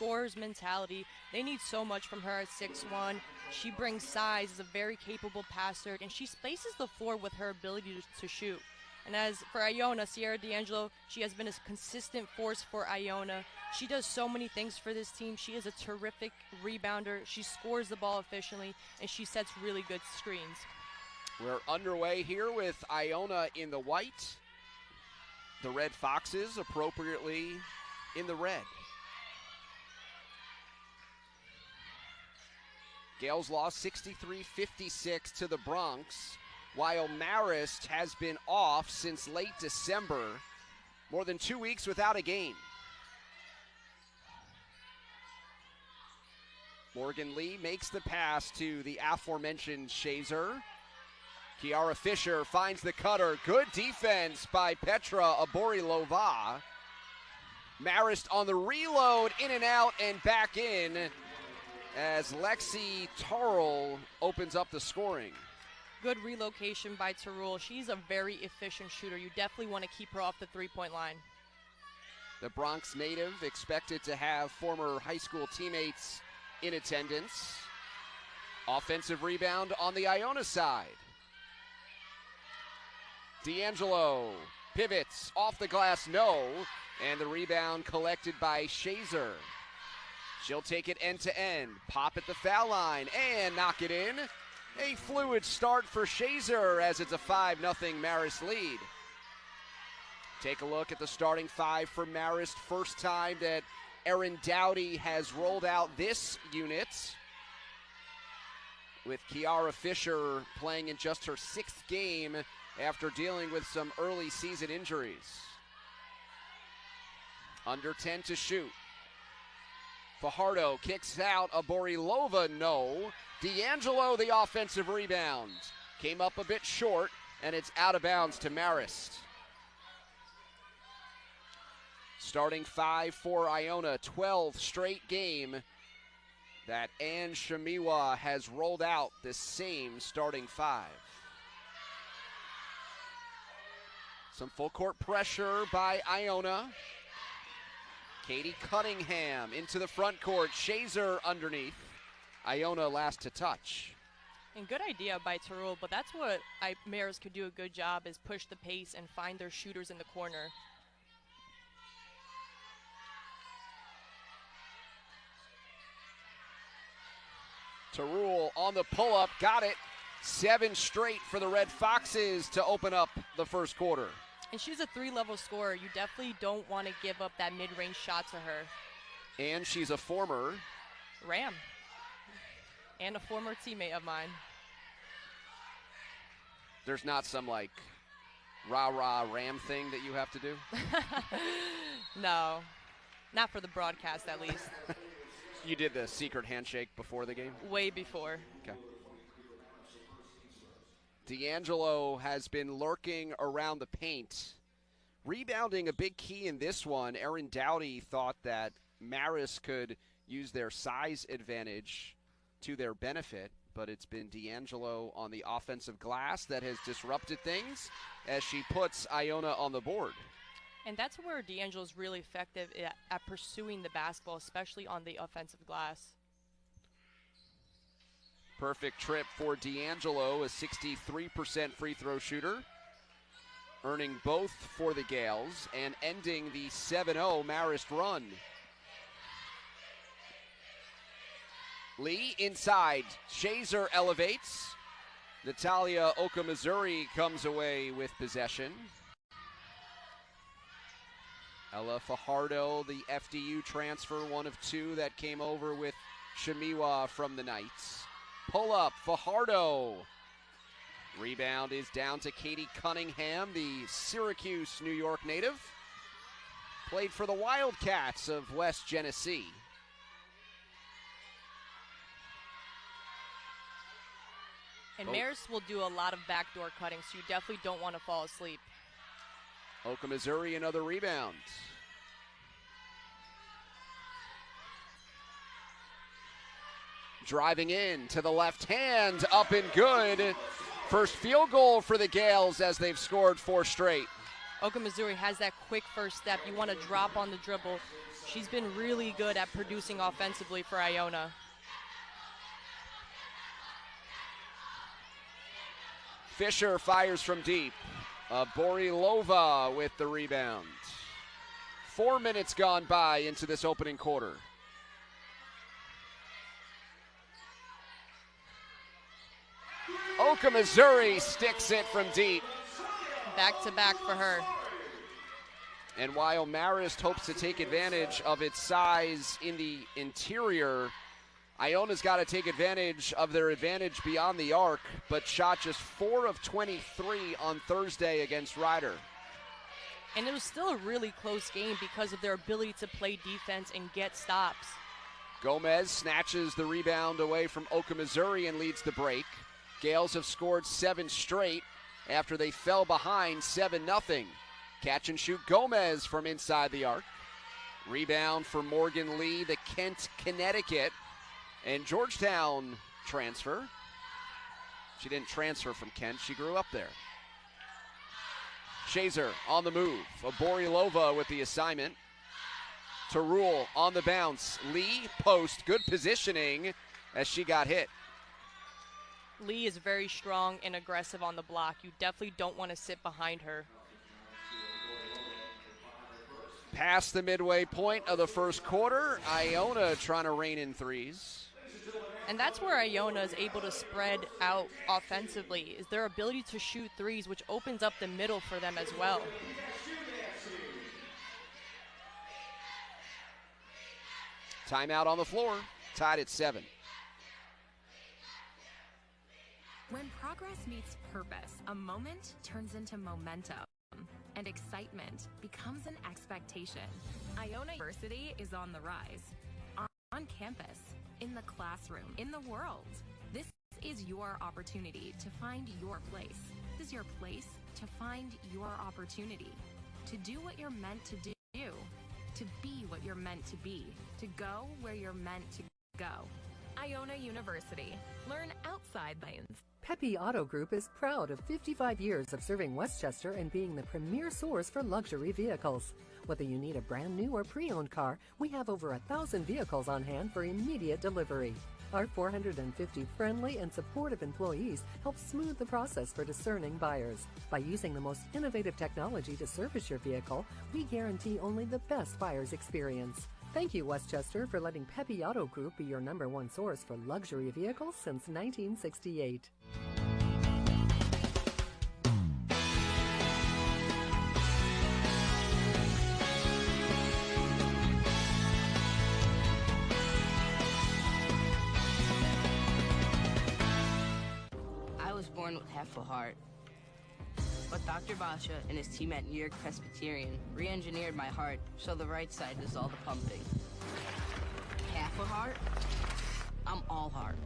scorer's mentality. They need so much from her at 6'1". She brings size, is a very capable passer, and she spaces the floor with her ability to shoot. And as for Iona, Sierra D'Angelo, she has been a consistent force for Iona. She does so many things for this team. She is a terrific rebounder. She scores the ball efficiently, and she sets really good screens. We're underway here with Iona in the white. The Red Foxes appropriately in the red. Gales lost 63-56 to the Bronx, while Marist has been off since late December, more than 2 weeks without a game. Morgan Lee makes the pass to the aforementioned Shazer. Kiara Fisher finds the cutter. Good defense by Petra Aborilova. Marist on the reload, in and out and back in as Lexi Tarl opens up the scoring. Good relocation by Tarul. She's a very efficient shooter. You definitely want to keep her off the three-point line. The Bronx native expected to have former high school teammates in attendance. Offensive rebound on the Iona side. D'Angelo pivots off the glass, no, and the rebound collected by Shazer. She'll take it end to end, pop at the foul line, and knock it in. A fluid start for Shazer as it's a 5-0 Marist lead. Take a look at the starting five for Marist. First time that Erin Dowdy has rolled out this unit, with Kiara Fisher playing in just her 6th game after dealing with some early season injuries. Under 10 to shoot. Fajardo kicks out. Aborilova, no. D'Angelo, the offensive rebound. Came up a bit short, and it's out of bounds to Marist. Starting five for Iona, 12th straight game that Ann Shamiwa has rolled out the same starting five. Some full court pressure by Iona. Katie Cunningham into the front court. Shazer underneath. Iona last to touch. And good idea by Tarul, but that's what Marist could do a good job, is push the pace and find their shooters in the corner. Tarul on the pull-up, got it. 7 straight for the Red Foxes to open up the first quarter. And she's a 3-level scorer. You definitely don't want to give up that mid-range shot to her. And she's a former Ram. And a former teammate of mine. There's not some, like, rah-rah Ram thing that you have to do? No. Not for the broadcast, at least. You did the secret handshake before the game? Way before. Okay. D'Angelo has been lurking around the paint. Rebounding a big key in this one. Erin Dowdy thought that Marist could use their size advantage to their benefit, but it's been D'Angelo on the offensive glass that has disrupted things as she puts Iona on the board. And that's where D'Angelo's really effective at pursuing the basketball, especially on the offensive glass. Perfect trip for D'Angelo, a 63% free throw shooter, earning both for the Gales and ending the 7-0 Marist run. Lee inside. Shazer elevates. Natalia Otkhmezuri comes away with possession. Ella Fajardo, the FDU transfer, one of 2 that came over with Shamiwa from the Knights. Pull up, Fajardo. Rebound is down to Katie Cunningham, the Syracuse, New York native. Played for the Wildcats of West Genesee. And Marist will do a lot of backdoor cutting, so you definitely don't want to fall asleep. Otkhmezuri, another rebound. Driving in to the left hand, up and good. First field goal for the Gales as they've scored 4 straight. Otkhmezuri has that quick first step. You want to drop on the dribble, She's been really good at producing offensively for Iona. Fisher fires from deep. Borilova with the rebound. 4 minutes gone by into this opening quarter. Otkhmezuri sticks it from deep. Back to back for her. And while Marist hopes to take advantage of its size in the interior, Iona's got to take advantage of their advantage beyond the arc, but shot just 4 of 23 on Thursday against Rider. And it was still a really close game because of their ability to play defense and get stops. Gomez snatches the rebound away from Otkhmezuri and leads the break. Gales have scored 7 straight after they fell behind 7-0. Catch and shoot Gomez from inside the arc. Rebound for Morgan Lee, the Kent, Connecticut. And Georgetown transfer. She didn't transfer from Kent, she grew up there. Shazer on the move. Borilova with the assignment. Tarul on the bounce. Lee post, good positioning as she got hit. Lee is very strong and aggressive on the block. You definitely don't want to sit behind her. Past the midway point of the first quarter, Iona trying to rein in threes. And that's where Iona is able to spread out offensively, is their ability to shoot threes, which opens up the middle for them as well. Timeout on the floor, tied at 7. When progress meets purpose, a moment turns into momentum, and excitement becomes an expectation. Iona University is on the rise, on campus, in the classroom, in the world. This is your opportunity to find your place. This is your place to find your opportunity, to do what you're meant to do, to be what you're meant to be, to go where you're meant to go. Iona University. Learn outside lanes. Pepe Auto Group is proud of 55 years of serving Westchester and being the premier source for luxury vehicles. Whether you need a brand new or pre-owned car, we have over 1,000 vehicles on hand for immediate delivery. Our 450 friendly and supportive employees help smooth the process for discerning buyers. By using the most innovative technology to service your vehicle, we guarantee only the best buyer's experience. Thank you, Westchester, for letting Pepe Auto Group be your #1 source for luxury vehicles since 1968. I was born with half a heart. But Dr. Basha and his team at New York Presbyterian re-engineered my heart so the right side does all the pumping. Half a heart? I'm all heart.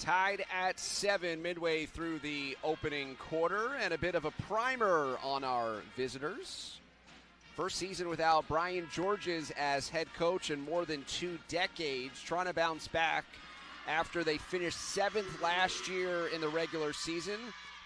Tied at 7 midway through the opening quarter, and a bit of a primer on our visitors. First season without Brian Georges as head coach in more than 2 decades, trying to bounce back after they finished 7th last year in the regular season,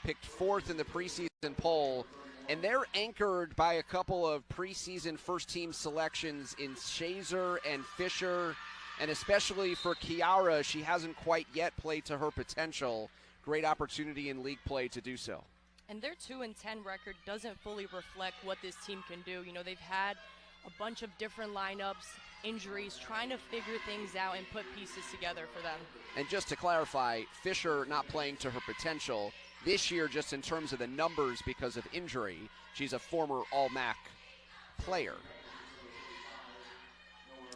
picked 4th in the preseason poll, and they're anchored by a couple of preseason first-team selections in Shazer and Fisher. And especially for Kiara, she hasn't quite yet played to her potential. Great opportunity in league play to do so. And their 2-10 record doesn't fully reflect what this team can do. You know, they've had a bunch of different lineups, injuries, trying to figure things out and put pieces together for them. And just to clarify, Fisher not playing to her potential this year just in terms of the numbers because of injury. She's a former All-MAC player.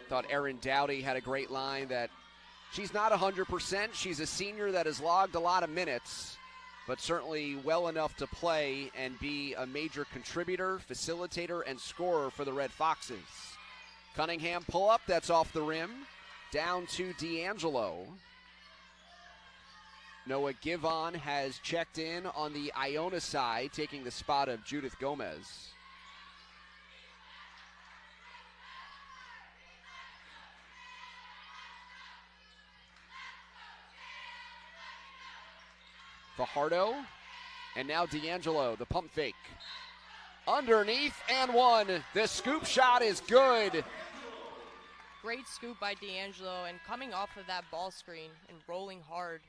Thought Erin Dowdy had a great line that she's not 100%. She's a senior that has logged a lot of minutes, but certainly well enough to play and be a major contributor, facilitator, and scorer for the Red Foxes. Cunningham pull-up, that's off the rim. Down to D'Angelo. Noah Givon has checked in on the Iona side, taking the spot of Judith Gomez. Fajardo, and now D'Angelo, the pump fake. Underneath and one. The scoop shot is good. Great scoop by D'Angelo, and coming off of that ball screen and rolling hard.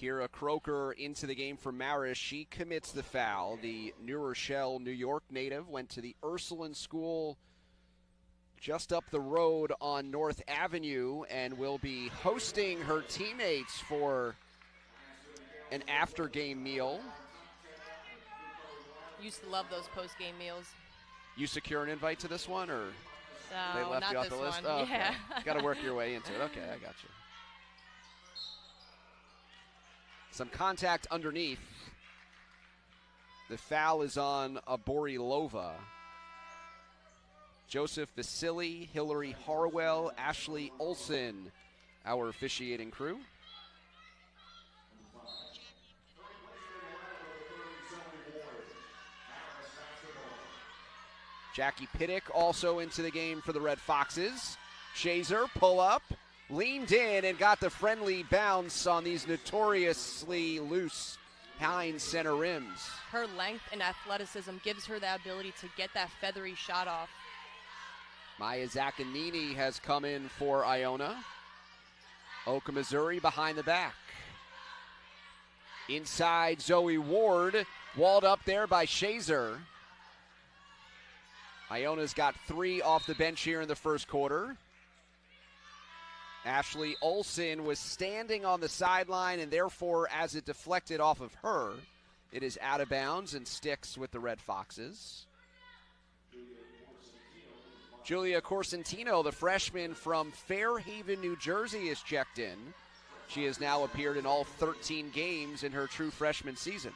Kira Croker into the game for Marist. She commits the foul. The New Rochelle, New York native went to the Ursuline School just up the road on North Avenue and will be hosting her teammates for an after-game meal. Used to love those post-game meals. You secure an invite to this one, or No, they left not you off this the list? one. Oh, okay. Yeah. Got to work your way into it. Okay, I got you. Some contact underneath. The foul is on Aborilova. Joseph Vasily, Hillary Harwell, Ashley Olson, our officiating crew. Jackie Pittick also into the game for the Red Foxes. Shazer, pull up, leaned in and got the friendly bounce on these notoriously loose Hines center rims. Her length and athleticism gives her the ability to get that feathery shot off. Maya Zaccanini has come in for Iona. Otkhmezuri behind the back. Inside, Zoe Ward, walled up there by Shazer. Iona's got 3 off the bench here in the first quarter. Ashley Olson was standing on the sideline, and therefore, as it deflected off of her, it is out of bounds and sticks with the Red Foxes. Julia Corsentino, the freshman from Fairhaven, New Jersey, is checked in. She has now appeared in all 13 games in her true freshman season.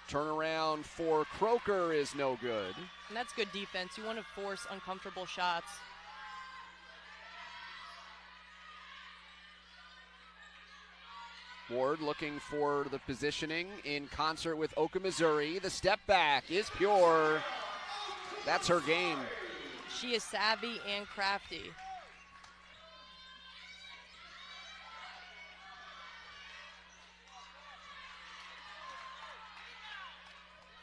Turnaround for Croker is no good. And that's good defense. You want to force uncomfortable shots. Ward looking for the positioning in concert with Otkhmezuri. The step back is pure. That's her game. She is savvy and crafty.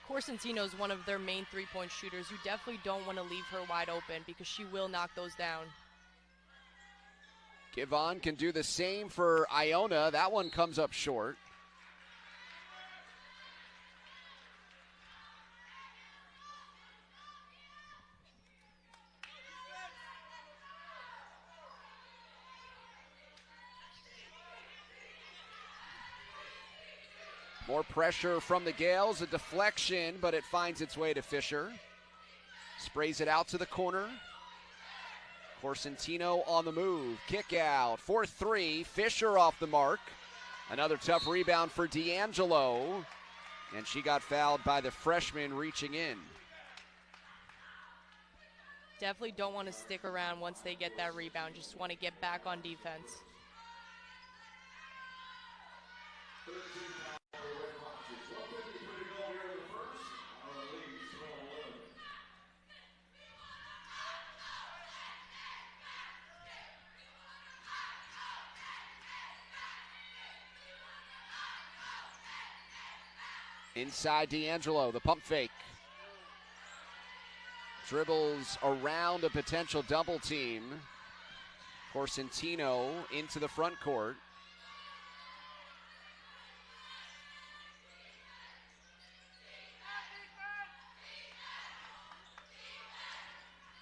Corsentino is one of their main three-point shooters. You definitely don't want to leave her wide open because she will knock those down. Givon can do the same for Iona. That one comes up short. More pressure from the Gales, a deflection, but it finds its way to Fisher. Sprays it out to the corner. Corsentino on the move, kick out, 4-3, Fisher off the mark. Another tough rebound for D'Angelo, and she got fouled by the freshman reaching in. Definitely don't want to stick around once they get that rebound, just want to get back on defense. Inside D'Angelo, the pump fake. Dribbles around a potential double team. Corsentino into the front court.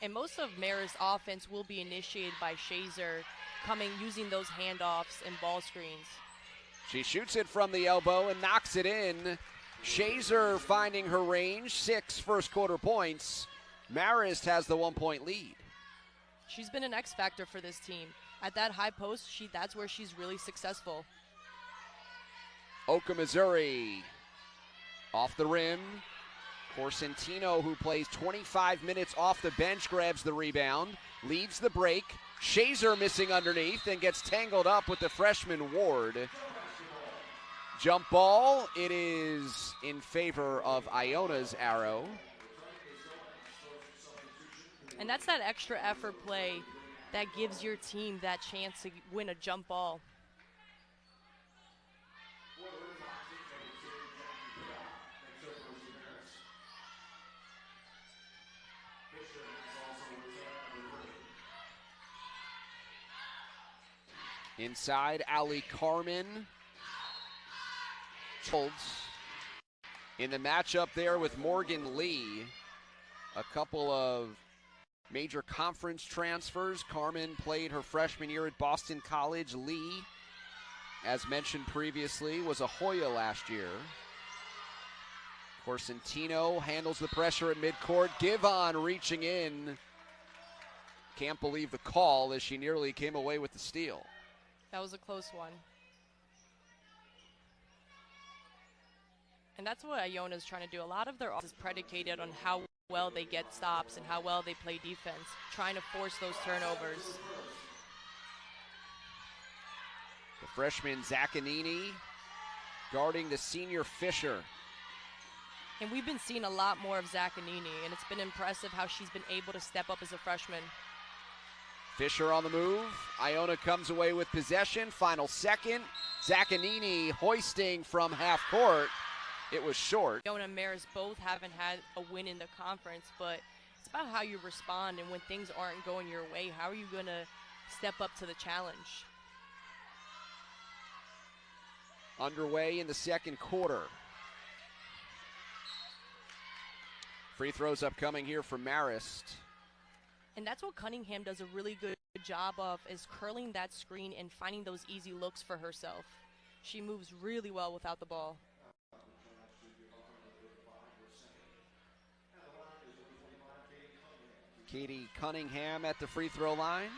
And most of Marist's offense will be initiated by Shazer. using those handoffs and ball screens. She shoots it from the elbow and knocks it in. Shazer finding her range, 6 first quarter points. Marist has the 1-point lead. She's been an X factor for this team. At that high post, that's where she's really successful. Otkhmezuri off the rim. Corsentino, who plays 25 minutes off the bench, grabs the rebound, leads the break. Shazer missing underneath and gets tangled up with the freshman Ward. Jump ball, it is in favor of Iona's arrow. And that's that extra effort play that gives your team that chance to win a jump ball. Inside, Ali Carmen. In the matchup there with Morgan Lee, a couple of major conference transfers. Carmen played her freshman year at Boston College. Lee, as mentioned previously, was a Hoya last year. Corsentino handles the pressure at midcourt. Givon reaching in. Can't believe the call as she nearly came away with the steal. That was a close one. And that's what Iona's trying to do. A lot of their offense is predicated on how well they get stops and how well they play defense, trying to force those turnovers. The freshman Zaccanini guarding the senior Fisher. And we've been seeing a lot more of Zaccanini, and it's been impressive how she's been able to step up as a freshman. Fisher on the move. Iona comes away with possession. Final second. Zaccanini hoisting from half court. It was short. Iona and Marist both haven't had a win in the conference, but it's about how you respond, and when things aren't going your way, how are you going to step up to the challenge? Underway in the second quarter. Free throws upcoming here for Marist. And that's what Cunningham does a really good job of, is curling that screen and finding those easy looks for herself. She moves really well without the ball. Katie Cunningham at the free throw line.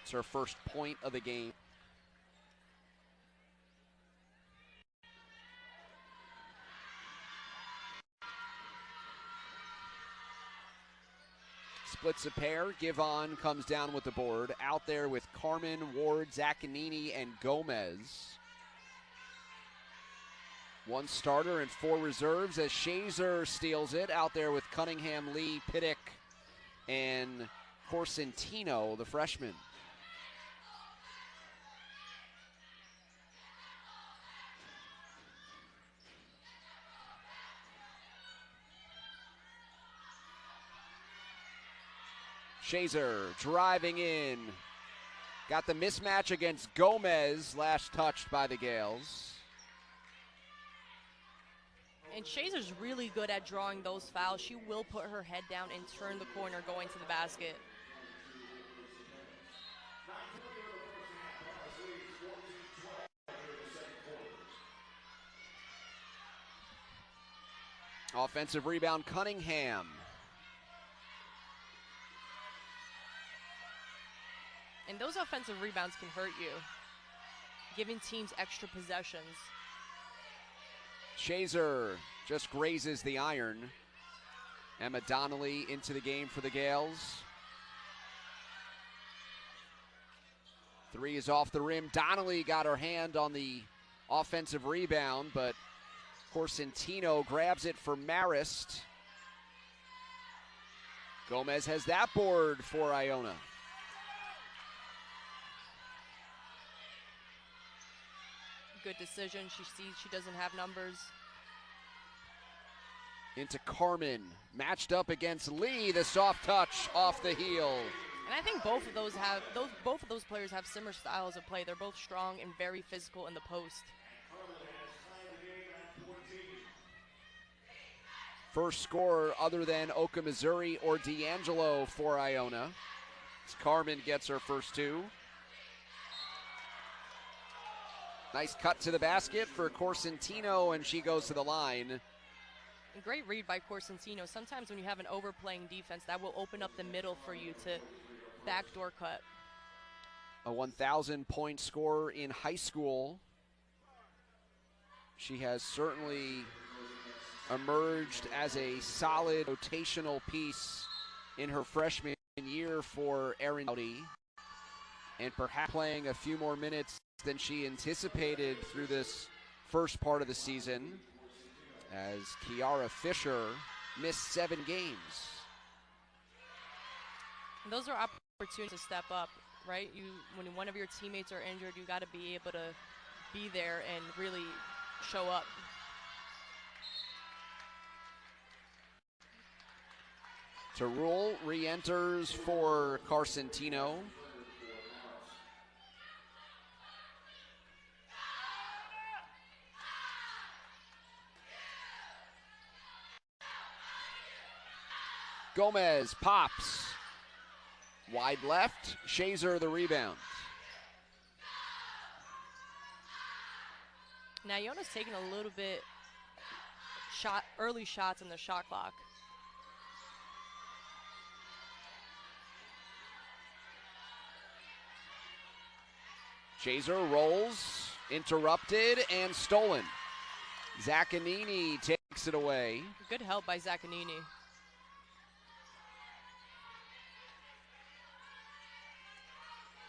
It's her first point of the game. Splits a pair. Givon comes down with the board. Out there with Carmen, Ward, Zaccanini, and Gomez. One starter and 4 reserves as Shazer steals it. Out there with Cunningham, Lee, Piddick, and Corsentino, the freshman. Shazer driving in. Got the mismatch against Gomez, last touched by the Gales. And Shazer's really good at drawing those fouls. She will put her head down and turn the corner going to the basket. Offensive rebound, Cunningham. And those offensive rebounds can hurt you, giving teams extra possessions. Shazer just grazes the iron. Emma Donnelly into the game for the Gales. 3 is off the rim. Donnelly got her hand on the offensive rebound, but Corsentino grabs it for Marist. Gomez has that board for Iona. Good decision. She sees she doesn't have numbers. Into Carmen, matched up against Lee. The soft touch off the heel. And I think both of those players have similar styles of play. They're both strong and very physical in the post. First scorer other than Otkhmezuri or D'Angelo for Iona. Carmen gets her first two. Nice cut to the basket for Corsentino, and she goes to the line. Great read by Corsentino. Sometimes when you have an overplaying defense, that will open up the middle for you to backdoor cut. A 1,000-point scorer in high school. She has certainly emerged as a solid rotational piece in her freshman year for Erin Dowdy, and perhaps playing a few more minutes than she anticipated through this first part of the season, as Kiara Fisher missed 7 games. And those are opportunities to step up, right? When one of your teammates are injured, you got to be able to be there and really show up. Terrell re-enters for Corsentino. Gomez pops. Wide left. Shazer the rebound. Now Iona's taking a little bit early shots in the shot clock. Shazer rolls, interrupted, and stolen. Zaccanini takes it away. Good help by Zaccanini.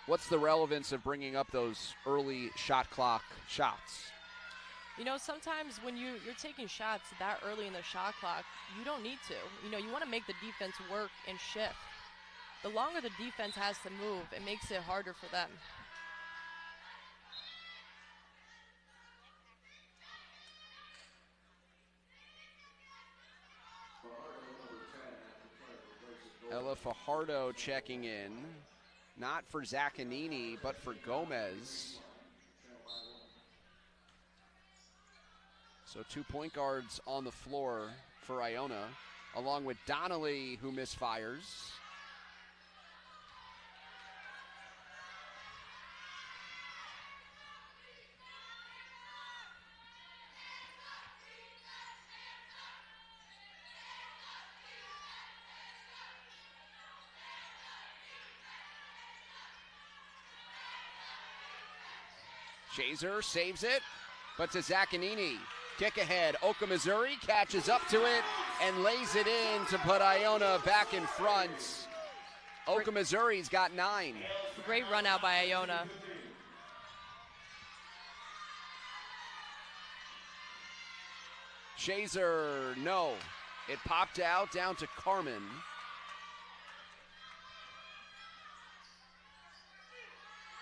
What's the relevance of bringing up those early shot clock shots? You know, sometimes when you're taking shots that early in the shot clock, you don't need to. You know, you want to make the defense work and shift. The longer the defense has to move, it makes it harder for them. Ella Fajardo checking in. Not for Zaccanini, but for Gomez. So 2 point guards on the floor for Iona, along with Donnelly, who misfires. Shazer saves it, but to Zaccanini. Kick ahead. Otkhmezuri catches up to it and lays it in to put Iona back in front. Otkhmezuri's got 9. Great run out by Iona. Shazer, no. It popped out down to Carmen.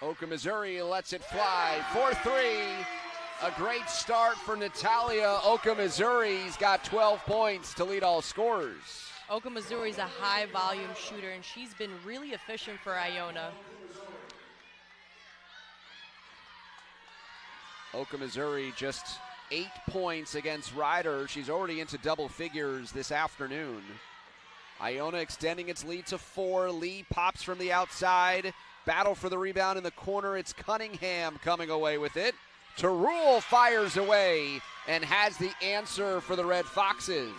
Otkhmezuri lets it fly. 4-3. A great start for Natalia Otkhmezuri. He's got 12 points to lead all scorers. Otkhmezuri's a high volume shooter, and she's been really efficient for Iona. Otkhmezuri just 8 points against Ryder. She's already into double figures this afternoon. Iona extending its lead to 4. Lee pops from the outside. Battle for the rebound in the corner. It's Cunningham coming away with it. Terrell fires away and has the answer for the Red Foxes.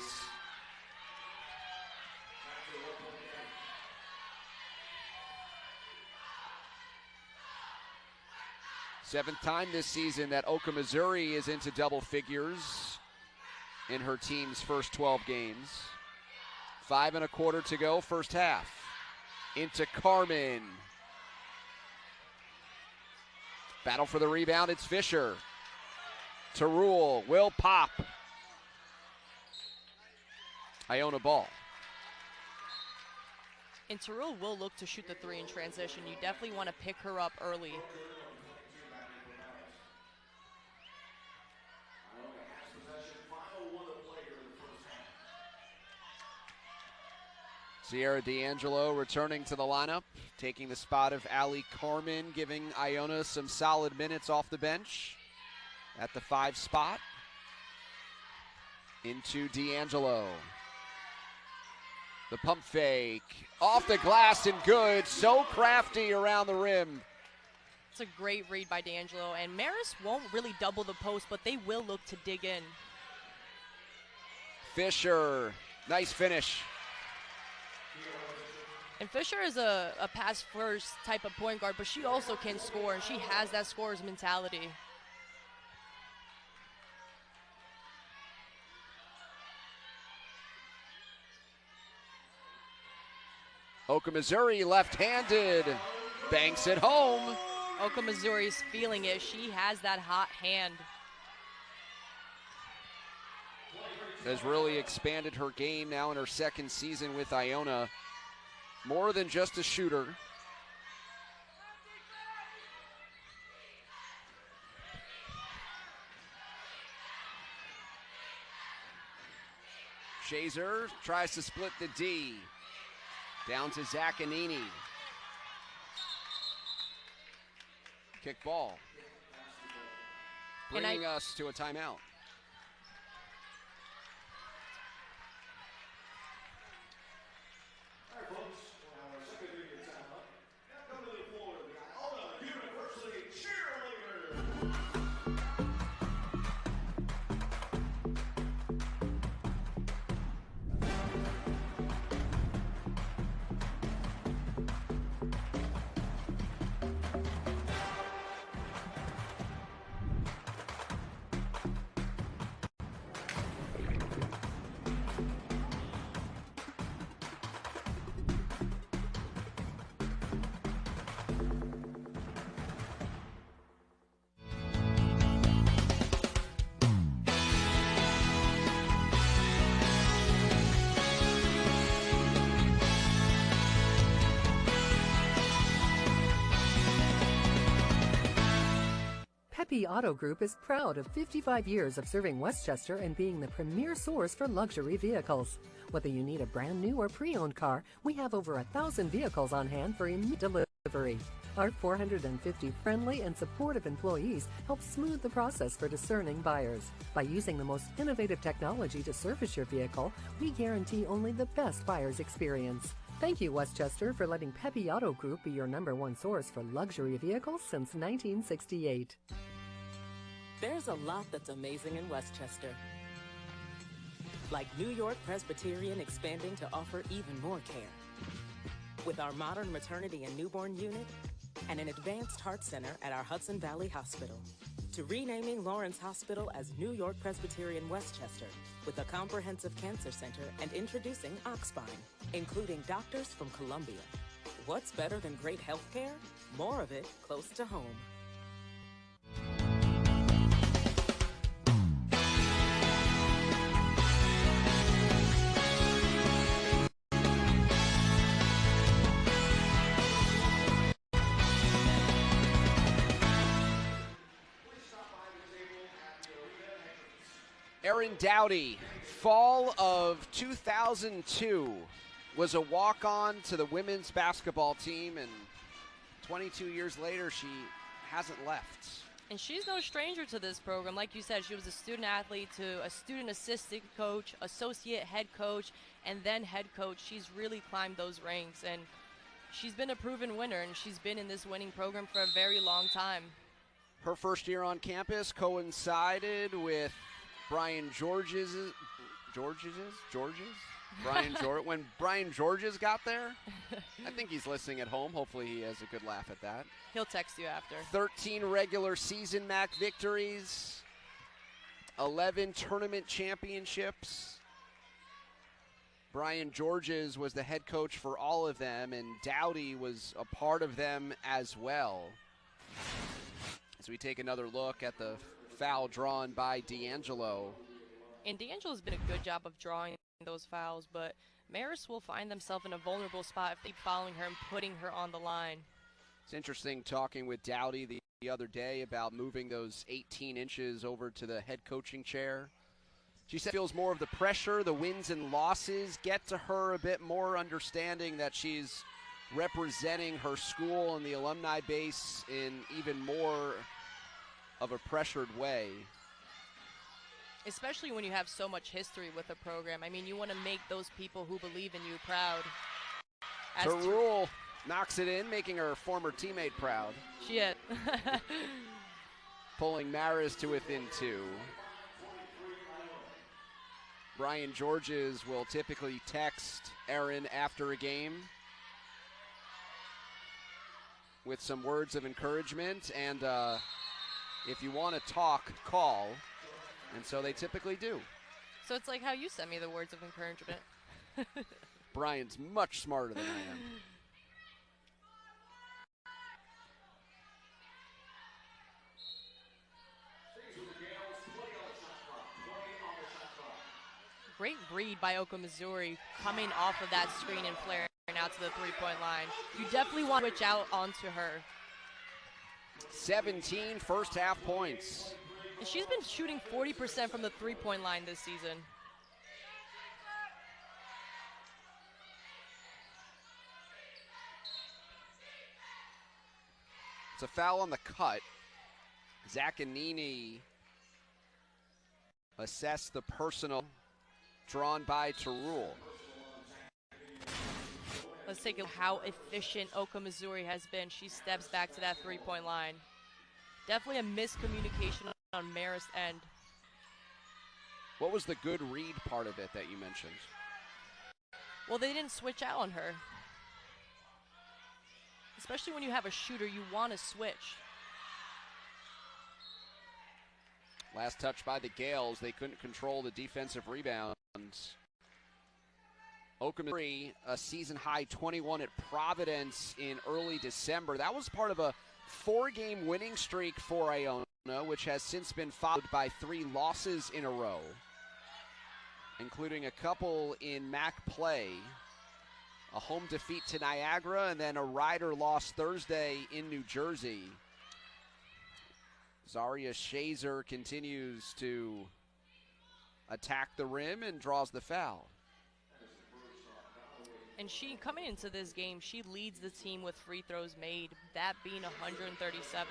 Seventh time this season that Otkhmezuri is into double figures in her team's first 12 games. 5 1/4 to go, first half. Into Carmen. Battle for the rebound, it's Fisher. Terrell will pop. Iona ball. And Terrell will look to shoot the 3 in transition. You definitely want to pick her up early. Sierra D'Angelo returning to the lineup, taking the spot of Allie Carmen, giving Iona some solid minutes off the bench at the 5 spot. Into D'Angelo. The pump fake. Off the glass and good. So crafty around the rim. It's a great read by D'Angelo, and Marist won't really double the post, but they will look to dig in. Fisher, nice finish. And Fisher is a pass-first type of point guard, but she also can score, and she has that scorer's mentality. Otkhmezuri left-handed, banks it home. Otkhmezuri is feeling it. She has that hot hand. Has really expanded her game now in her second season with Iona. More than just a shooter. Shazer tries to split the D. Down to Zaccanini. Kick ball. Bringing us to a timeout. Pepe Auto Group is proud of 55 years of serving Westchester and being the premier source for luxury vehicles. Whether you need a brand new or pre-owned car, we have over 1,000 vehicles on hand for immediate delivery. Our 450 friendly and supportive employees help smooth the process for discerning buyers. By using the most innovative technology to service your vehicle, we guarantee only the best buyer's experience. Thank you, Westchester, for letting Pepe Auto Group be your #1 source for luxury vehicles since 1968. There's a lot that's amazing in Westchester. Like New York Presbyterian expanding to offer even more care. With our modern maternity and newborn unit, and an advanced heart center at our Hudson Valley Hospital. To renaming Lawrence Hospital as New York Presbyterian Westchester, with a comprehensive cancer center and introducing Oxspine, including doctors from Columbia. What's better than great health care? More of it close to home. Erin Dowdy, fall of 2002, was a walk-on to the women's basketball team, and 22 years later, she hasn't left. And she's no stranger to this program. Like you said, she was a student athlete to a student assistant coach, associate head coach, and then head coach. She's really climbed those ranks, and she's been a proven winner, and she's been in this winning program for a very long time. Her first year on campus coincided with Brian George's when Brian Georges got there. I think he's listening at home. Hopefully he has a good laugh at that. He'll text you after. 13 regular season MAC victories, 11 tournament championships. Brian Georges was the head coach for all of them, and Dowdy was a part of them as well. As we take another look at the foul drawn by D'Angelo. And D'Angelo's been a good job of drawing those fouls, but Marist will find themselves in a vulnerable spot if they keep following her and putting her on the line. It's interesting talking with Dowdy the other day about moving those 18 inches over to the head coaching chair. She said feels more of the pressure, the wins and losses get to her a bit more, understanding that she's representing her school and the alumni base in even more of a pressured way. especially when you have so much history with a program. I mean, you want to make those people who believe in you proud. Terrell knocks it in, making her former teammate proud. She is. Pulling Marist to within 2. Brian Georges will typically text Erin after a game with some words of encouragement, and if you want to talk, call. And so they typically do. So it's like how you sent me the words of encouragement. Brian's much smarter than I am. Great read by Otkhmezuri coming off of that screen and flaring out to the three-point line. You definitely want to switch out onto her. 17 first half points. And she's been shooting 40% from the three-point line this season. It's a foul on the cut. Zaccanini assessed the personal drawn by Terrell. Let's take a look at how efficient Otkhmezuri has been. She steps back to that three-point line. Definitely a miscommunication on Marist's end. What was the good read part of it that you mentioned? Well, they didn't switch out on her. Especially when you have a shooter, you want to switch. Last touch by the Gales. They couldn't control the defensive rebounds. Otkhmezuri, a season-high 21 at Providence in early December. That was part of a 4-game winning streak for Iona, which has since been followed by 3 losses in a row, including a couple in MAC play, a home defeat to Niagara, and then a Rider loss Thursday in New Jersey. Zaria Shazer continues to attack the rim and draws the foul. And she, coming into this game, she leads the team with free throws made, that being 137.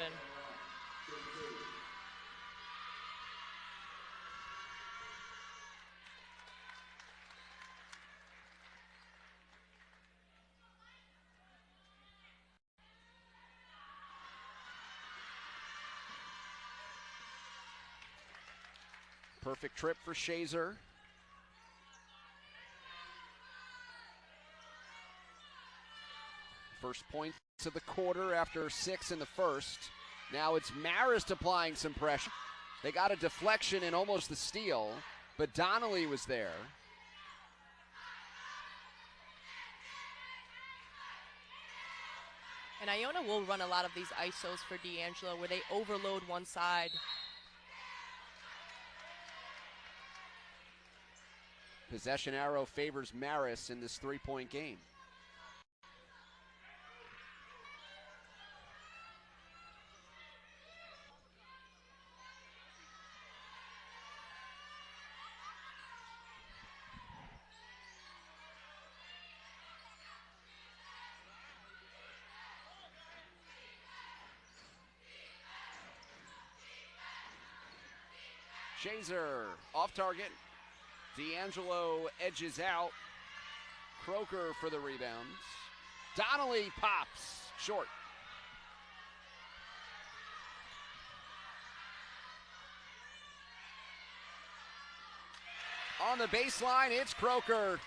Perfect trip for Shazer. First points of the quarter after 6 in the first. Now it's Marist applying some pressure. They got a deflection and almost the steal, but Donnelly was there. And Iona will run a lot of these ISOs for D'Angelo where they overload one side. Possession arrow favors Marist in this three-point game. Shazer off target. D'Angelo edges out. Croker for the rebounds. Donnelly pops short. On the baseline, it's Croker.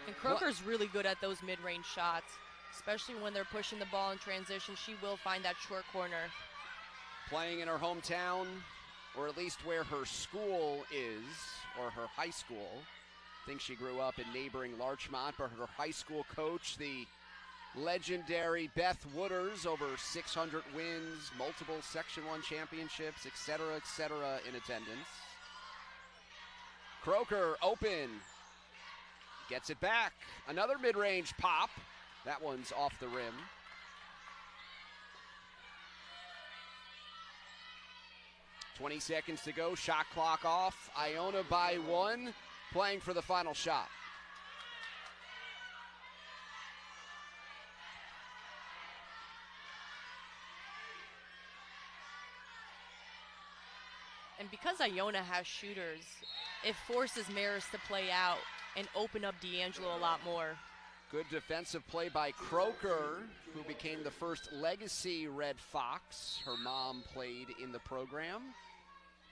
And Croker's really good at those mid-range shots, especially when they're pushing the ball in transition. She will find that short corner. Playing in her hometown, or at least where her school is, or her high school. I think she grew up in neighboring Larchmont, but her high school coach, the legendary Beth Wooders, over 600 wins, multiple Section 1 championships, et cetera, in attendance. Croker open, gets it back. Another mid-range pop. That one's off the rim. "20 seconds to go, shot clock off. Iona by 1, playing for the final shot. And because Iona has shooters, it forces Marist to play out and open up D'Angelo a lot more. Good defensive play by Croker, who became the first legacy Red Fox. Her mom played in the program.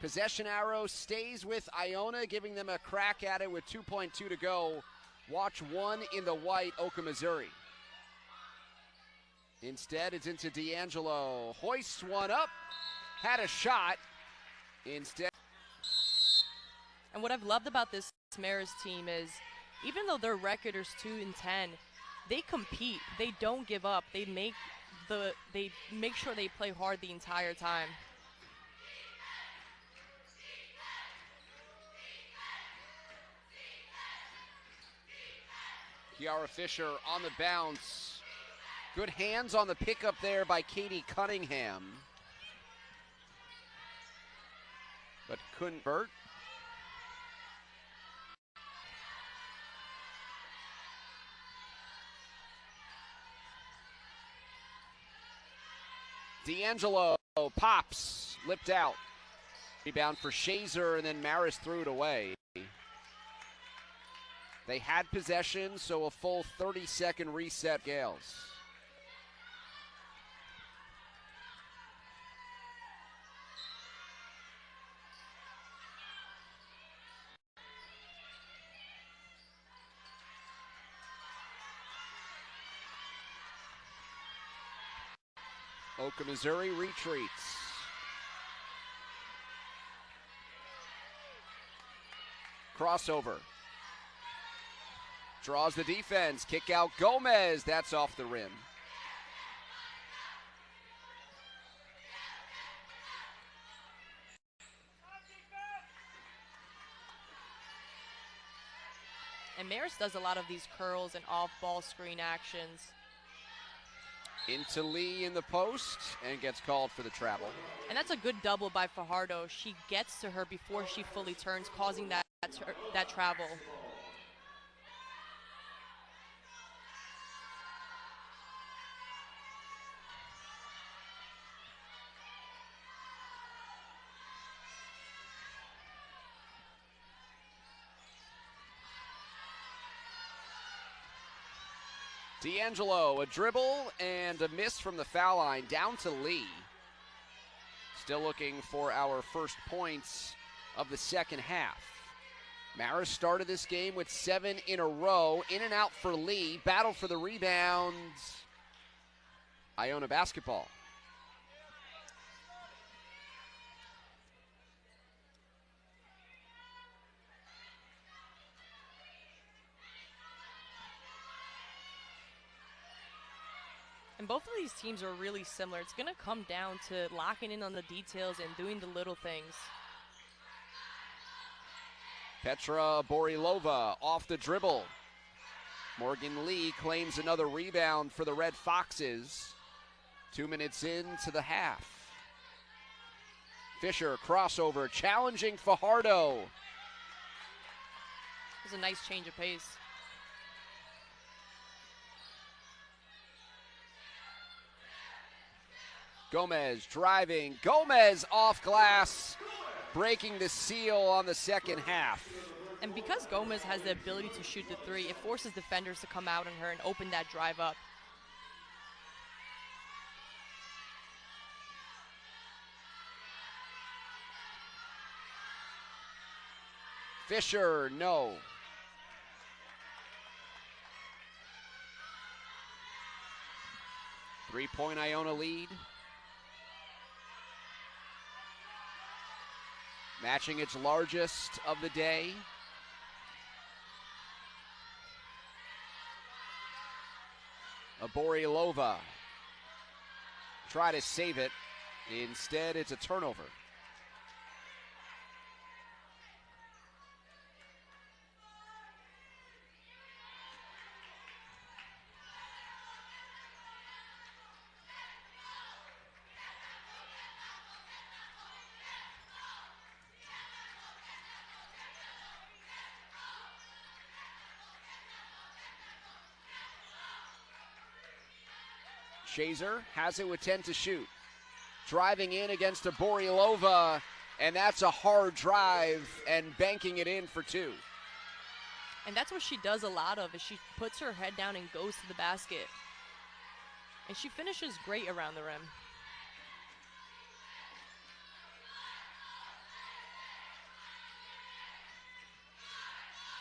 Possession arrow stays with Iona, giving them a crack at it with 2.2 to go. Watch one in the white, Otkhmezuri. Instead, it's into D'Angelo. Hoists one up, had a shot. Instead. And what I've loved about this Marist team is, even though their record is 2-10, they compete. They don't give up. They make sure they play hard the entire time. Kiara Fisher on the bounce. Good hands on the pickup there by Katie Cunningham. But couldn't Burt. D'Angelo pops, lipped out. Rebound for Shazer, and then Marist threw it away. They had possession, so a full 30-second reset, Gales. Otkhmezuri retreats. Crossover. Draws the defense. Kick out Gomez. That's off the rim. And Marist does a lot of these curls and off-ball screen actions. Into Lee in the post and gets called for the travel. And that's a good double by Fajardo. She gets to her before she fully turns, causing that travel. D'Angelo, a dribble and a miss from the foul line, down to Lee. Still looking for our first points of the second half. Marist started this game with 7 in a row. In and out for Lee. Battle for the rebound. Iona basketball. And both of these teams are really similar. It's going to come down to locking in on the details and doing the little things. Petra Borilova off the dribble. Morgan Lee claims another rebound for the Red Foxes. 2 minutes into the half. Fisher crossover, challenging Fajardo. It was a nice change of pace. Gomez driving. Gomez off glass, breaking the seal on the second half. And because Gomez has the ability to shoot the three, it forces defenders to come out on her and open that drive up. Fisher, no. Three-point Iona lead. Matching its largest of the day. Borilova. Try to save it. Instead, it's a turnover. Shazer has it with 10 to shoot. Driving in against a Borilova And that's a hard drive and banking it in for two. And that's what she does a lot of, is she puts her head down and goes to the basket. And she finishes great around the rim.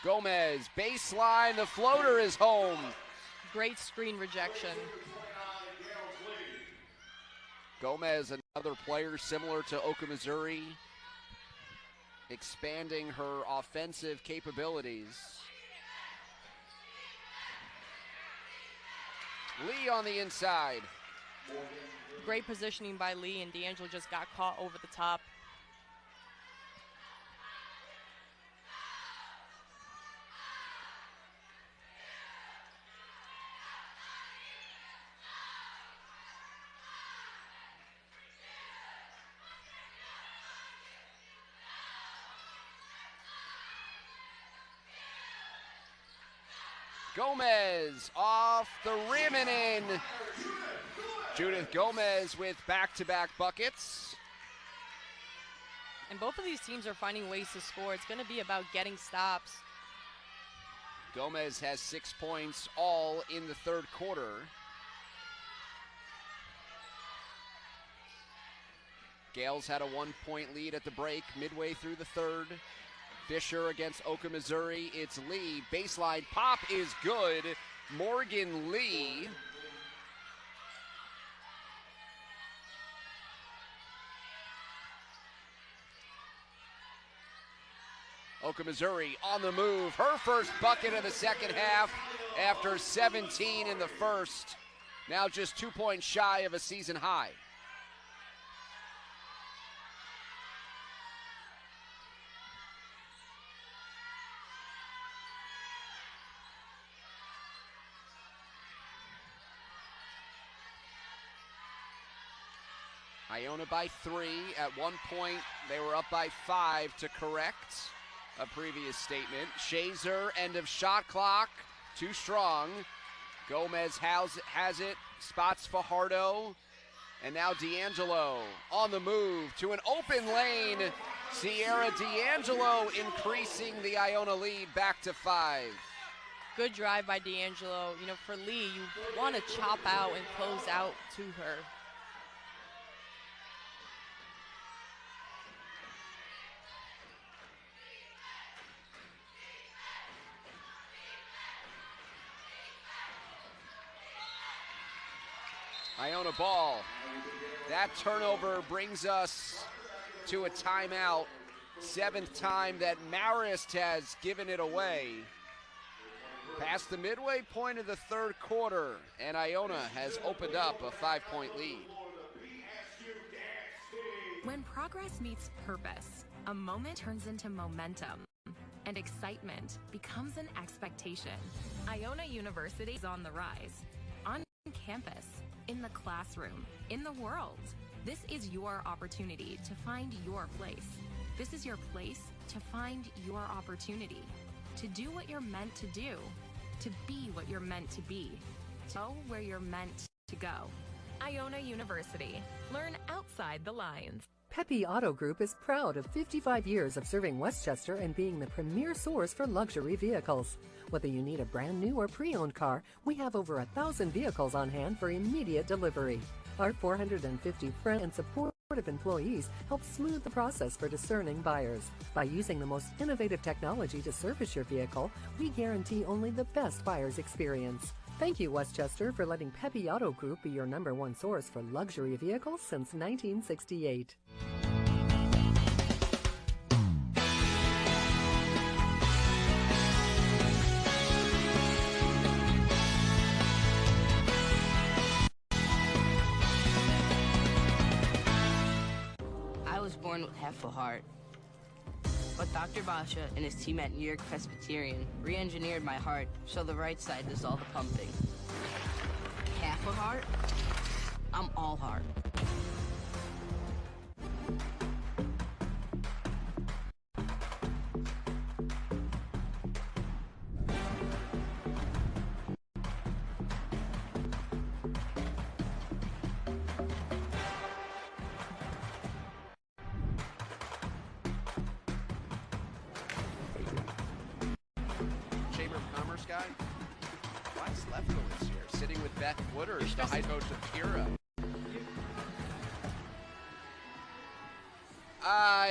Gomez, baseline, the floater is home. Great screen rejection. Gomez, another player similar to Otkhmezuri, expanding her offensive capabilities. Lee on the inside. Great positioning by Lee, and D'Angelo just got caught over the top. Gomez off the rim and in. Judith Gomez with back-to-back buckets. And both of these teams are finding ways to score. It's going to be about getting stops. Gomez has 6 points all in the third quarter. Gales had a 1-point lead at the break midway through the third. Fisher against Otkhmezuri. It's Lee. Baseline pop is good. Morgan Lee. Otkhmezuri on the move. Her first bucket of the second half after 17 in the first. Now just 2 points shy of a season high. Iona by 3. At one point, they were up by 5 to correct a previous statement. Shazer, end of shot clock, too strong. Gomez has it, spots Fajardo, and now D'Angelo on the move to an open lane. Sierra D'Angelo increasing the Iona lead back to 5. Good drive by D'Angelo. You know, for Lee, you want to chop out and close out to her. Iona ball. That turnover brings us to a timeout. 7th time that Marist has given it away. Past the midway point of the third quarter, and Iona has opened up a 5-point lead. When progress meets purpose, a moment turns into momentum, and excitement becomes an expectation. Iona University is on the rise. On campus, in the classroom, in the world. This is your opportunity to find your place. This is your place to find your opportunity. To do what you're meant to do. To be what you're meant to be. To go where you're meant to go. Iona University. Learn outside the lines. Pepe Auto Group is proud of 55 years of serving Westchester and being the premier source for luxury vehicles. Whether you need a brand new or pre-owned car, we have over 1,000 vehicles on hand for immediate delivery. Our 450 friendly and supportive employees help smooth the process for discerning buyers. By using the most innovative technology to service your vehicle, we guarantee only the best buyer's experience. Thank you, Westchester, for letting Pepe Auto Group be your #1 source for luxury vehicles since 1968. Born with half a heart. But Dr. Basha and his team at New York Presbyterian re-engineered my heart so the right side does all the pumping. Half a heart? I'm all heart. guy? Why's Lefkowitz here? Sitting with Beth Wooders, the high coach of Kira.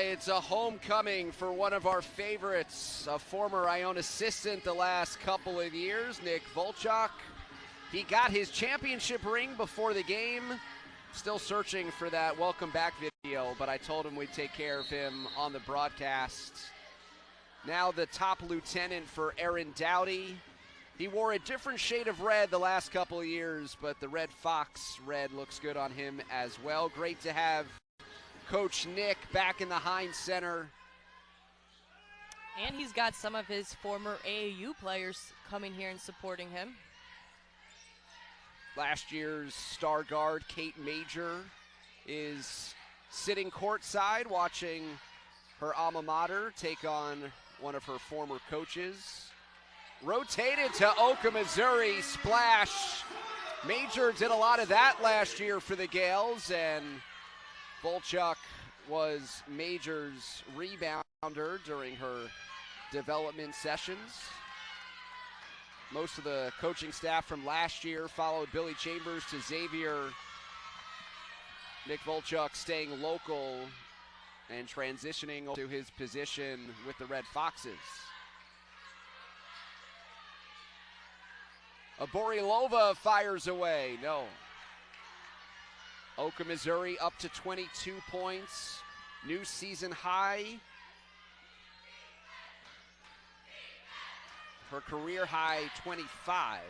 It's a homecoming for one of our favorites, a former Iona assistant the last couple of years, Nick Volchak. He got his championship ring before the game. Still searching for that welcome back video, but I told him we'd take care of him on the broadcast. Now the top lieutenant for Aaron Dowdy. He wore a different shade of red the last couple of years, but the Red Fox red looks good on him as well. Great to have Coach Nick back in the Heinz Center. And he's got some of his former AAU players coming here and supporting him. Last year's star guard, Kate Major, is sitting courtside watching her alma mater take on one of her former coaches. Rotated to Otkhmezuri, splash. Major did a lot of that last year for the Gales, and Volchak was Major's rebounder during her development sessions. Most of the coaching staff from last year followed Billy Chambers to Xavier. Nick Volchak staying local and transitioning to his position with the Red Foxes. Aborilova fires away, no. Otkhmezuri up to 22 points, new season high. Her career high 25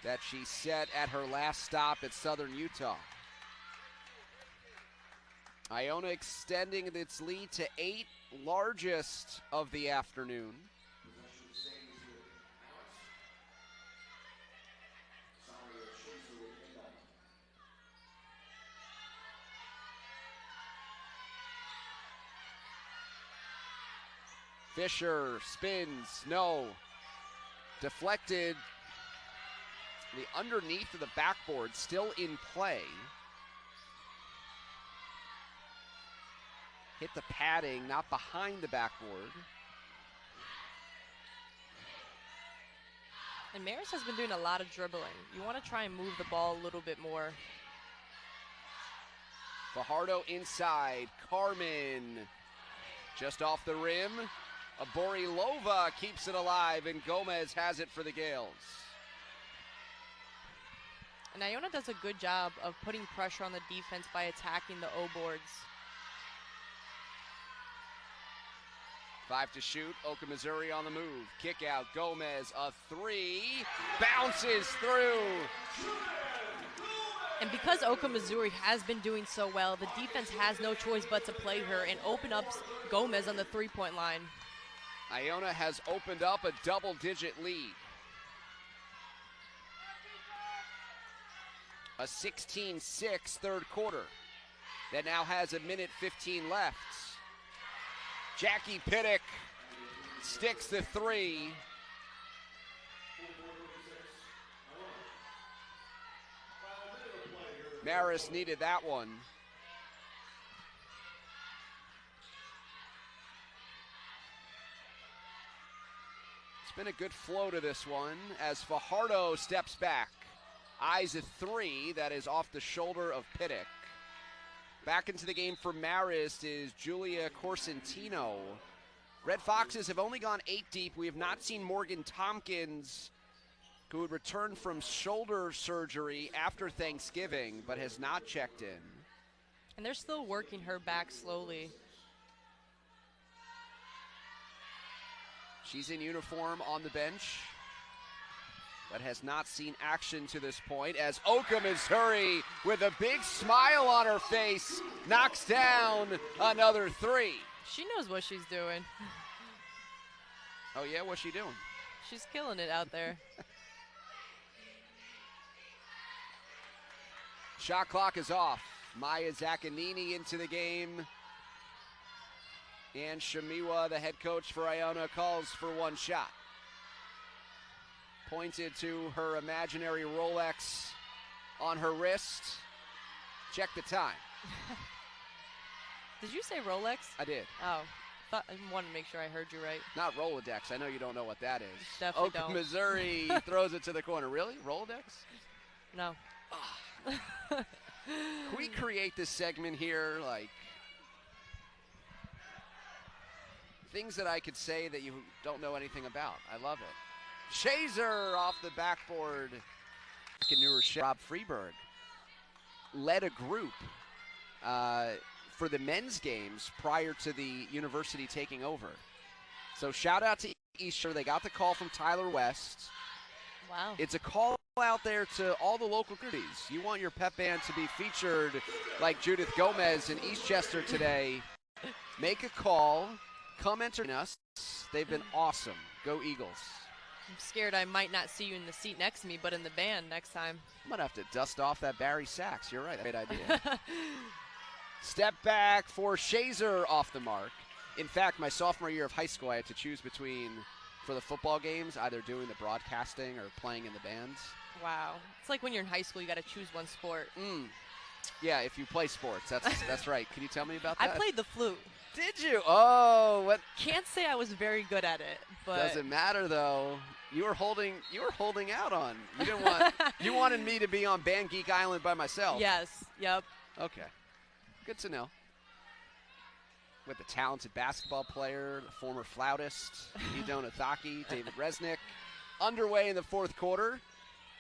that she set at her last stop at Southern Utah. Iona extending its lead to 8, largest of the afternoon. Fisher spins, no. Deflected. The underneath of the backboard still in play. Hit the padding, not behind the backboard. And Marist has been doing a lot of dribbling. You want to try and move the ball a little bit more. Fajardo inside, Carmen just off the rim. Aborilova keeps it alive, and Gomez has it for the Gales. And Iona does a good job of putting pressure on the defense by attacking the O boards. 5 to shoot, Otkhmezuri on the move. Kick out, Gomez, a 3, bounces through. And because Otkhmezuri has been doing so well, the defense has no choice but to play her and open up Gomez on the three-point line. Iona has opened up a double-digit lead. A 16-6 third quarter that now has a minute 15 left. Jackie Pittick sticks the 3. Marist needed that one. It's been a good flow to this one as Fajardo steps back. Eyes a 3 that is off the shoulder of Pittick. Back into the game for Marist is Julia Corsentino. Red Foxes have only gone 8 deep. We have not seen Morgan Tompkins, who would return from shoulder surgery after Thanksgiving, but has not checked in. And they're still working her back slowly. She's in uniform on the bench, but has not seen action to this point as Otkhmezuri, with a big smile on her face, knocks down another 3. She knows what she's doing. Oh yeah, what's she doing? She's killing it out there. Shot clock is off. Maya Zaccanini into the game. And Shamiwa, the head coach for Iona, calls for one shot. Pointed to her imaginary Rolex on her wrist. Check the time. Did you say Rolex? I did. Oh, I wanted to make sure I heard you right. Not Rolodex. I know you don't know what that is. Definitely don't. Missouri throws it to the corner. Really? Rolodex? No. Can we create this segment here, like things that I could say that you don't know anything about? I love it. Shazer off the backboard. Rob Freeberg led a group for the men's games prior to the university taking over. So shout out to Easter. They got the call from Tyler West. Wow. It's a call out there to all the local communities. You want your pep band to be featured like Judith Gomez in Eastchester today. Make a call. Come enter us. They've been awesome. Go Eagles. I'm scared I might not see you in the seat next to me, but in the band next time. I'm going to have to dust off that Barry Sachs. You're right. Great idea. Step back for Shazer off the mark. In fact, my sophomore year of high school, I had to choose between, for the football games, either doing the broadcasting or playing in the bands. Wow. It's like when you're in high school, you got to choose one sport. Yeah, if you play sports. That's right. Can you tell me about that? I played the flute. Did you? Oh, what? Can't say I was very good at it, but doesn't matter though. You were holding out on. You didn't want. You wanted me to be on Band Geek Island by myself. Yes. Yep. Okay. Good to know. With the talented basketball player, the former flautist, Iona Thaki, David Resnick. Underway in the fourth quarter.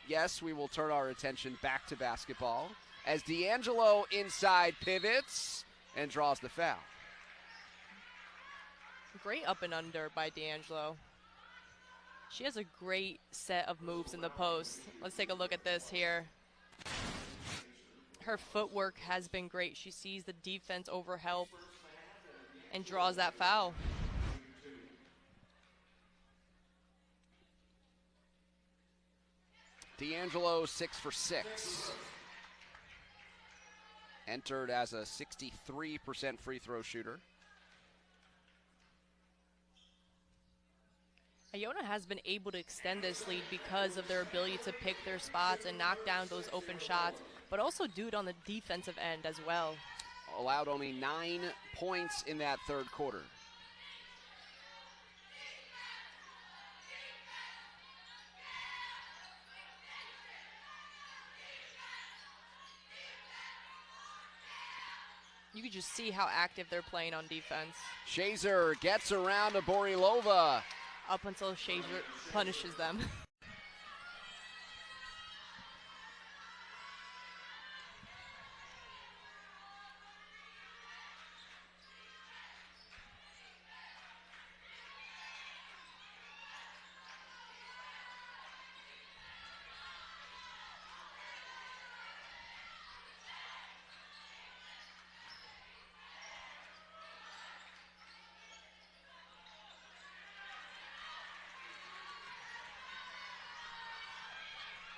Yes, we will turn our attention back to basketball as D'Angelo inside pivots and draws the foul. Great up and under by D'Angelo. She has a great set of moves in the post. Let's take a look at this here. Her footwork has been great. She sees the defense overhelp and draws that foul. D'Angelo 6 for 6. Entered as a 63% free throw shooter. Iona has been able to extend this lead because of their ability to pick their spots and knock down those open shots, but also do it on the defensive end as well. Allowed only 9 points in that third quarter. You can just see how active they're playing on defense. Shazer gets around to Borilova. Up until Shazer punishes them.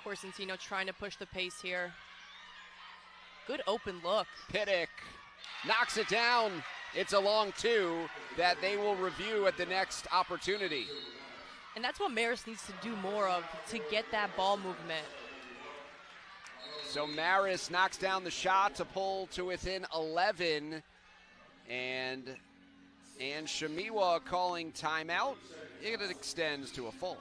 Corsentino trying to push the pace here. Good open look. Piddick knocks it down. It's a long two that they will review at the next opportunity. And that's what Marist needs to do more of to get that ball movement. So Marist knocks down the shot to pull to within 11. And Shamiwa calling timeout. It extends to a full.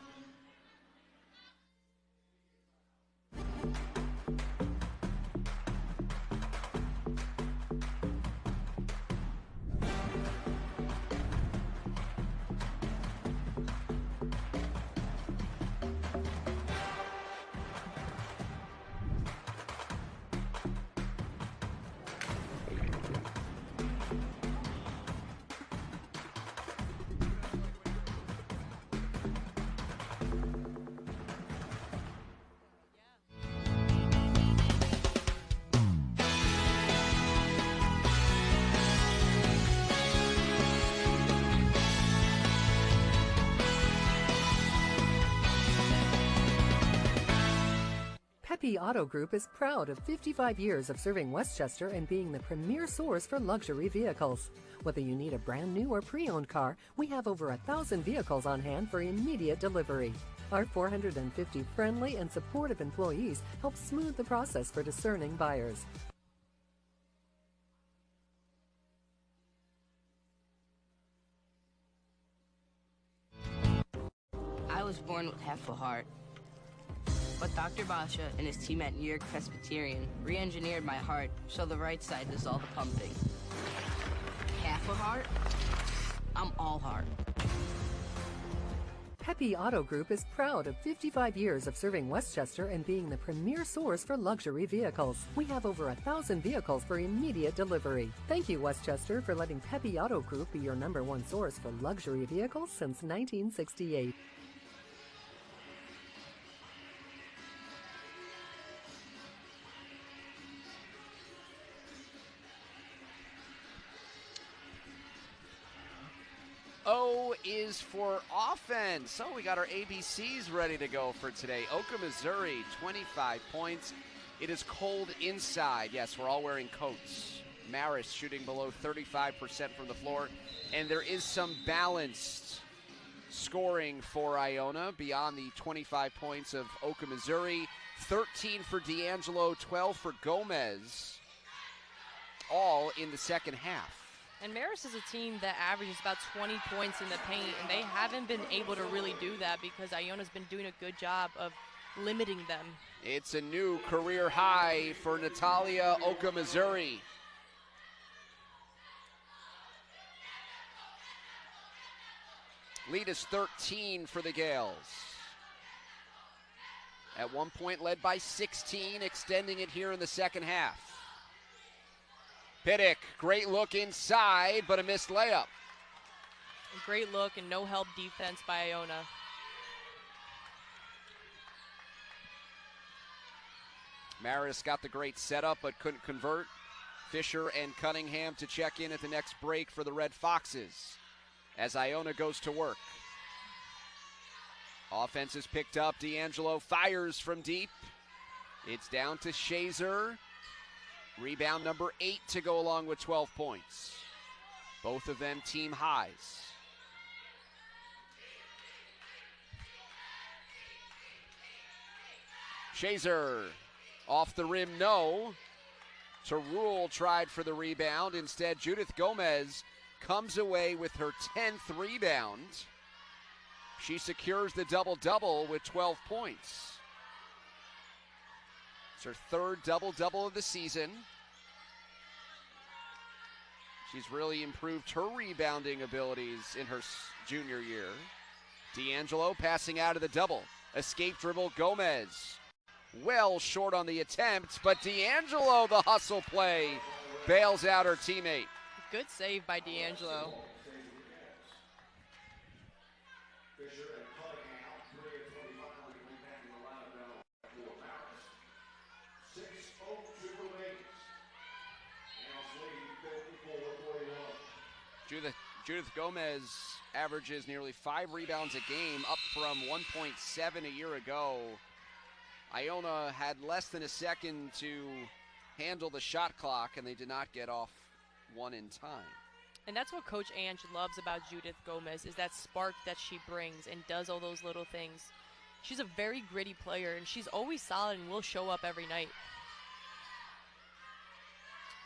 Pepe Auto Group is proud of 55 years of serving Westchester and being the premier source for luxury vehicles. Whether you need a brand new or pre-owned car, we have over 1,000 vehicles on hand for immediate delivery. Our 450 friendly and supportive employees help smooth the process for discerning buyers. born with half a heart. But Dr. Basha and his team at New York Presbyterian re-engineered my heart so the right side does all the pumping. Half a heart? I'm all heart. Pepe Auto Group is proud of 55 years of serving Westchester and being the premier source for luxury vehicles. We have over 1,000 vehicles for immediate delivery. Thank you, Westchester, for letting Pepe Auto Group be your #1 source for luxury vehicles since 1968. O is for offense. So we got our ABCs ready to go for today. Otkhmezuri, 25 points. It is cold inside. Yes, we're all wearing coats. Marist shooting below 35% from the floor. And there is some balanced scoring for Iona beyond the 25 points of Otkhmezuri. 13 for D'Angelo, 12 for Gomez. All in the second half. And Marist is a team that averages about 20 points in the paint, and they haven't been able to really do that because Iona's been doing a good job of limiting them. It's a new career high for Natalia Otkhmezuri. Lead is 13 for the Gales. At one point led by 16, extending it here in the second half. Piddick, great look inside, but a missed layup. Great look and no help defense by Iona. Marist got the great setup, but couldn't convert. Fisher and Cunningham to check in at the next break for the Red Foxes as Iona goes to work. Offense is picked up. D'Angelo fires from deep. It's down to Shazer. Rebound number 8 to go along with 12 points. Both of them team highs. Shazer off the rim, no. Tarul tried for the rebound. Instead, Judith Gomez comes away with her 10th rebound. She secures the double-double with 12 points. It's her third double-double of the season. She's really improved her rebounding abilities in her junior year. D'Angelo passing out of the double. Escape dribble, Gomez. Well short on the attempt, but D'Angelo, the hustle play, bails out her teammate. Good save by D'Angelo. Judith Gomez averages nearly 5 rebounds a game, up from 1.7 a year ago. Iona had less than a second to handle the shot clock, and they did not get off one in time. And that's what Coach Ange loves about Judith Gomez, is that spark that she brings and does all those little things. She's a very gritty player, and she's always solid and will show up every night.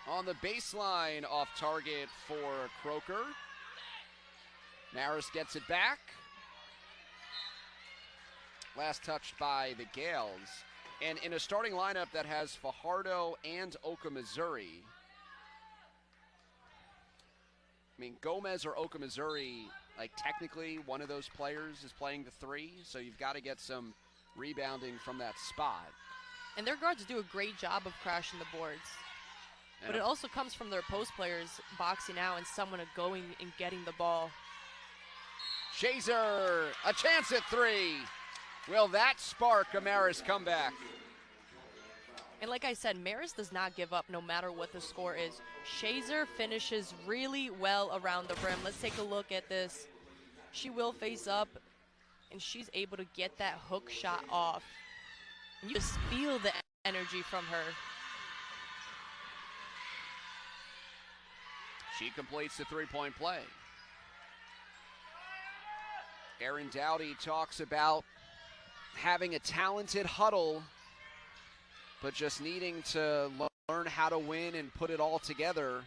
On the baseline, off target for Croker. Marist gets it back. Last touched by the Gales. And in a starting lineup that has Fajardo and Otkhmezuri, I mean, Gomez or Otkhmezuri, like technically one of those players is playing the 3, so you've got to get some rebounding from that spot. And their guards do a great job of crashing the boards. But it also comes from their post players boxing out and someone going and getting the ball. Shazer, a chance at 3. Will that spark a Marist comeback? And like I said, Marist does not give up no matter what the score is. Shazer finishes really well around the rim. Let's take a look at this. She will face up, and she's able to get that hook shot off. And you just feel the energy from her. She completes the 3-point play. Aaron Dowdy talks about having a talented huddle, but just needing to learn how to win and put it all together.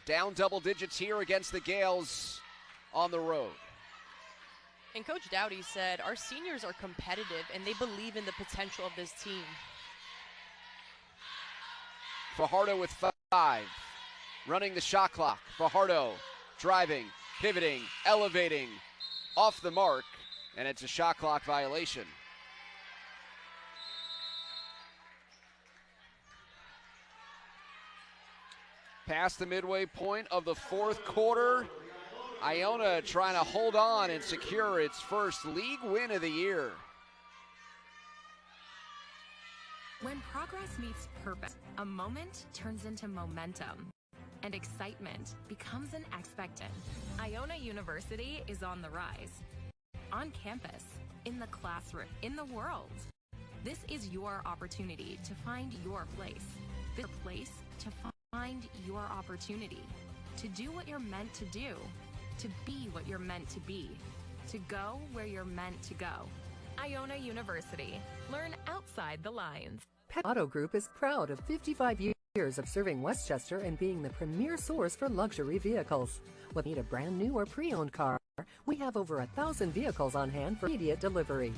Down double digits here against the Gales on the road. And Coach Dowdy said, our seniors are competitive and they believe in the potential of this team. Fajardo with 5. Running the shot clock. Fajardo driving, pivoting, elevating, off the mark, and it's a shot clock violation. Past the midway point of the fourth quarter, Iona trying to hold on and secure its first league win of the year. When progress meets purpose, a moment turns into momentum, and excitement becomes an expectation. Iona University is on the rise. On campus, in the classroom, in the world. This is your opportunity to find your place. This place to find your opportunity. To do what you're meant to do. To be what you're meant to be. To go where you're meant to go. Iona University. Learn outside the lines. Pep Auto Group is proud of 55 years of serving Westchester and being the premier source for luxury vehicles. Whether you need a brand new or pre-owned car, we have over 1,000 vehicles on hand for immediate delivery.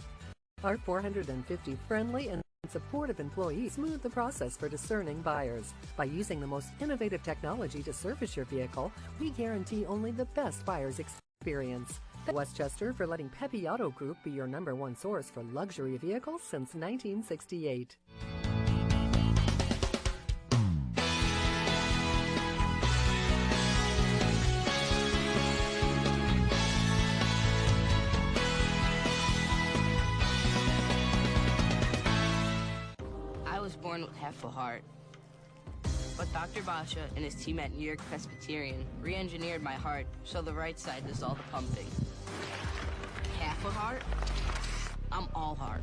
Our 450 friendly and supportive employees smooth the process for discerning buyers. By using the most innovative technology to service your vehicle, we guarantee only the best buyer's experience. Thank Westchester for letting Pepe Auto Group be your #1 source for luxury vehicles since 1968. I was born with half a heart. But Dr. Basha and his team at New York Presbyterian re-engineered my heart so the right side does all the pumping. Half a heart? I'm all heart.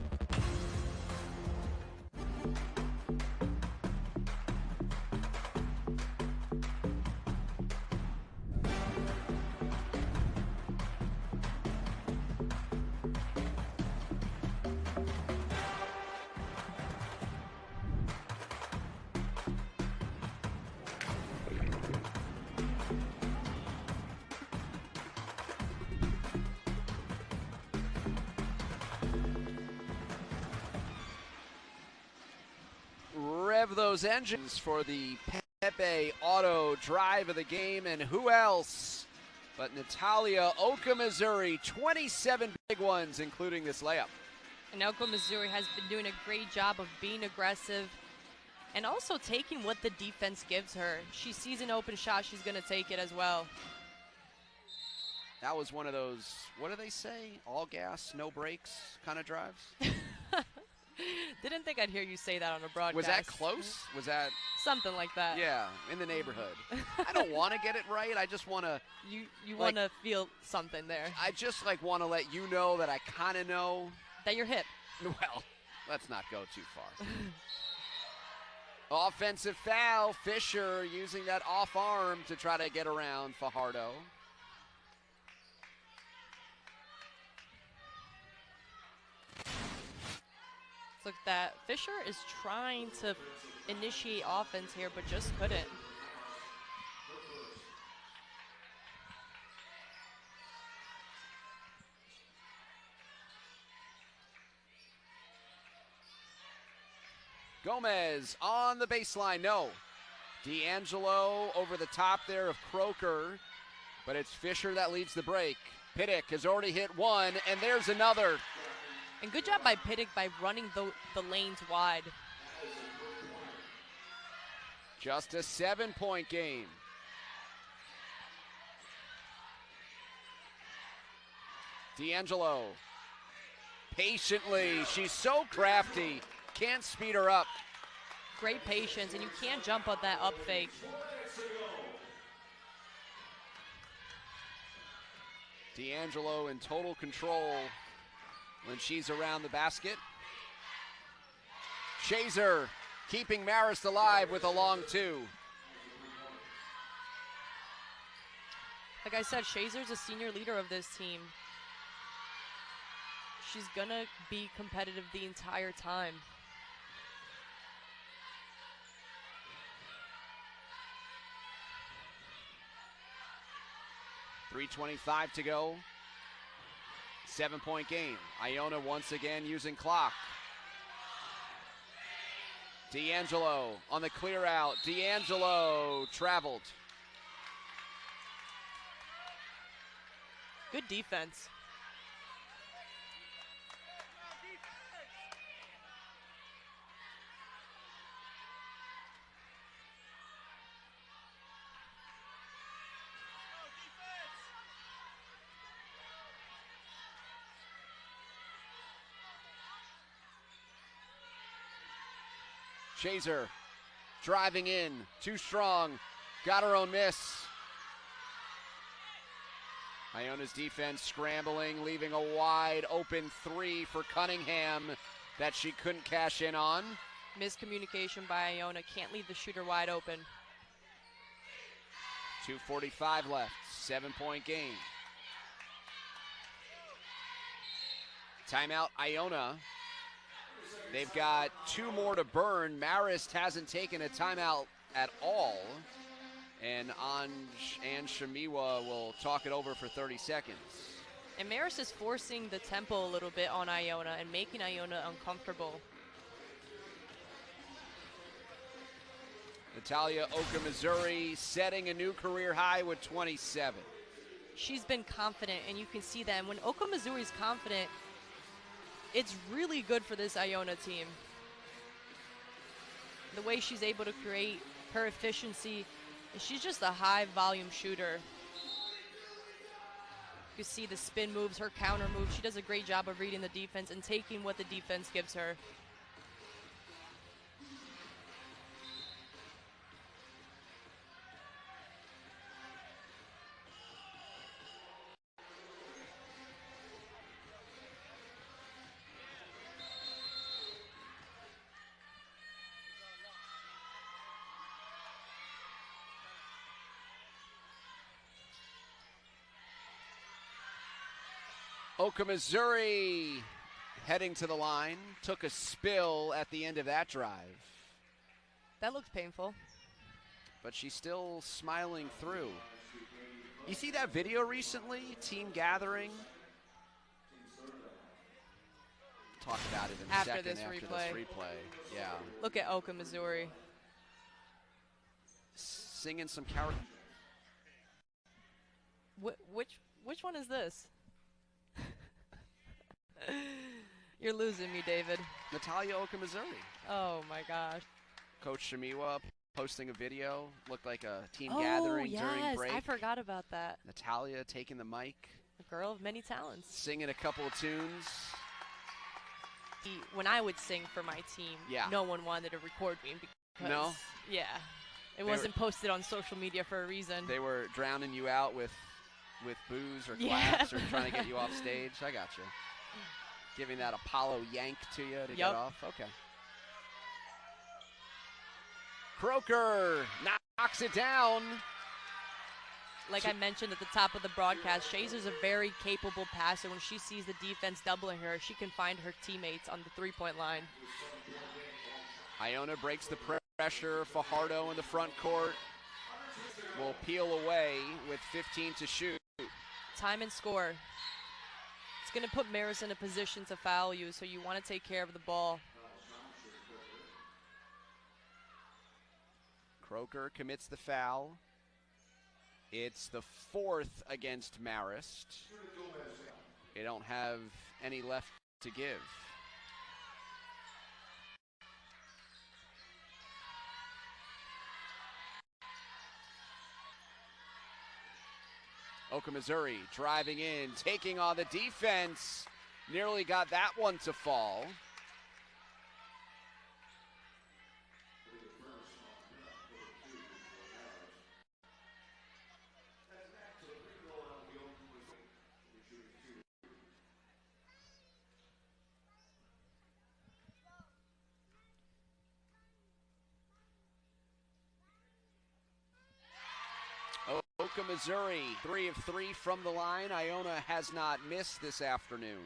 Rev those engines for the Pepe Auto drive of the game, and who else but Natalia Otkhmezuri, 27 big ones, including this layup. And Otkhmezuri has been doing a great job of being aggressive and also taking what the defense gives her. She sees an open shot, she's going to take it as well. That was one of those, what do they say, all gas, no brakes kind of drives? Didn't think I'd hear you say that on a broadcast. Was that close? Was that? Something like that. Yeah, in the neighborhood. I don't want to get it right. I just want to. You want to feel something there. I just want to let you know that I kind of know. That you're hip. Well, let's not go too far. Offensive foul. Fisher using that off arm to try to get around Fajardo. Look, that Fisher is trying to initiate offense here, but just couldn't. Gomez on the baseline, no. D'Angelo over the top there of Croker, but it's Fisher that leads the break. Piddick has already hit one, and there's another. And good job by Piddick by running the lanes wide. Just a 7-point game. D'Angelo patiently, she's so crafty, can't speed her up. Great patience, and you can't jump on that up fake. D'Angelo in total control when she's around the basket. Shazer keeping Marist alive with a long two. Like I said, Shazer's a senior leader of this team. She's gonna be competitive the entire time. .325 to go. 7-point game. Iona once again using clock. D'Angelo on the clear out. D'Angelo traveled. Good defense. Shazer driving in, too strong, got her own miss. Iona's defense scrambling, leaving a wide open three for Cunningham that she couldn't cash in on. Miscommunication by Iona, can't leave the shooter wide open. 2:45 left, 7-point game. Timeout, Iona. They've got 2 more to burn. Marist hasn't taken a timeout at all. And Ann Shamiwa will talk it over for 30 seconds. And Marist is forcing the tempo a little bit on Iona and making Iona uncomfortable. Natalia Otkhmezuri setting a new career high with 27. She's been confident, and you can see that. And when Otkhmezuri is confident, it's really good for this Iona team. The way she's able to create, her efficiency, she's just a high-volume shooter. You see the spin moves, her counter moves. She does a great job of reading the defense and taking what the defense gives her. Otkhmezuri heading to the line, took a spill at the end of that drive. That looked painful. But she's still smiling through. You see that video recently, team gathering? Talk about it in a second This after replay. this replay. Yeah. Look at Otkhmezuri. Singing some character. Which one is this? You're losing me, David. Natalia Otkhmezuri. Oh my gosh. Coach Shamiwa posting a video. Looked like a team gathering during break. I forgot about that. Natalia taking the mic. A girl of many talents. Singing a couple of tunes. When I would sing for my team, no one wanted to record me because it wasn't posted on social media for a reason. They were drowning you out with booze or claps or trying to get you off stage. I got you. Giving that Apollo yank to you to get off. Okay. Croker knocks it down. Like I mentioned at the top of the broadcast, Shazer's a very capable passer. When she sees the defense doubling her, she can find her teammates on the three-point line. Iona breaks the pressure. Fajardo in the front court will peel away with 15 to shoot. Time and score. It's going to put Marist in a position to foul you, so you want to take care of the ball. Croker commits the foul. It's the 4th against Marist. They don't have any left to give. Otkhmezuri driving in, taking on the defense. Nearly got that one to fall. Otkhmezuri, 3 of 3 from the line. Iona has not missed this afternoon.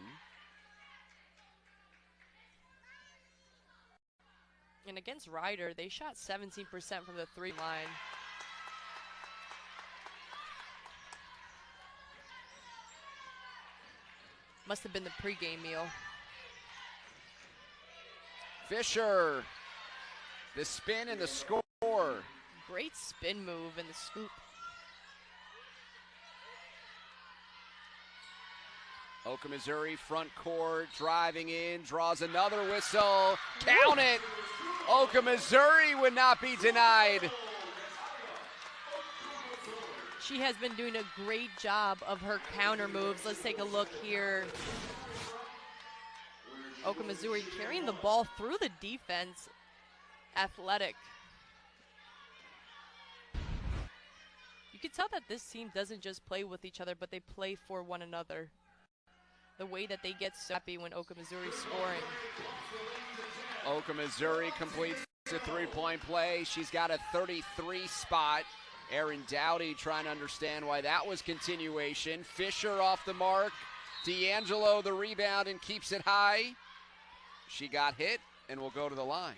And against Ryder, they shot 17% from the 3 line. Must have been the pregame meal. Fisher, the spin and the score. Great spin move and the scoop. Otkhmezuri front court, driving in, draws another whistle. Count it! Otkhmezuri would not be denied. She has been doing a great job of her counter moves. Let's take a look here. Otkhmezuri carrying the ball through the defense. Athletic. You can tell that this team doesn't just play with each other, but they play for one another. The way that they get so happy when Otkhmezuri is scoring. Otkhmezuri completes a three-point play. She's got a 33 spot. Erin Dowdy trying to understand why that was continuation. Fisher off the mark. D'Angelo the rebound and keeps it high. She got hit and will go to the line.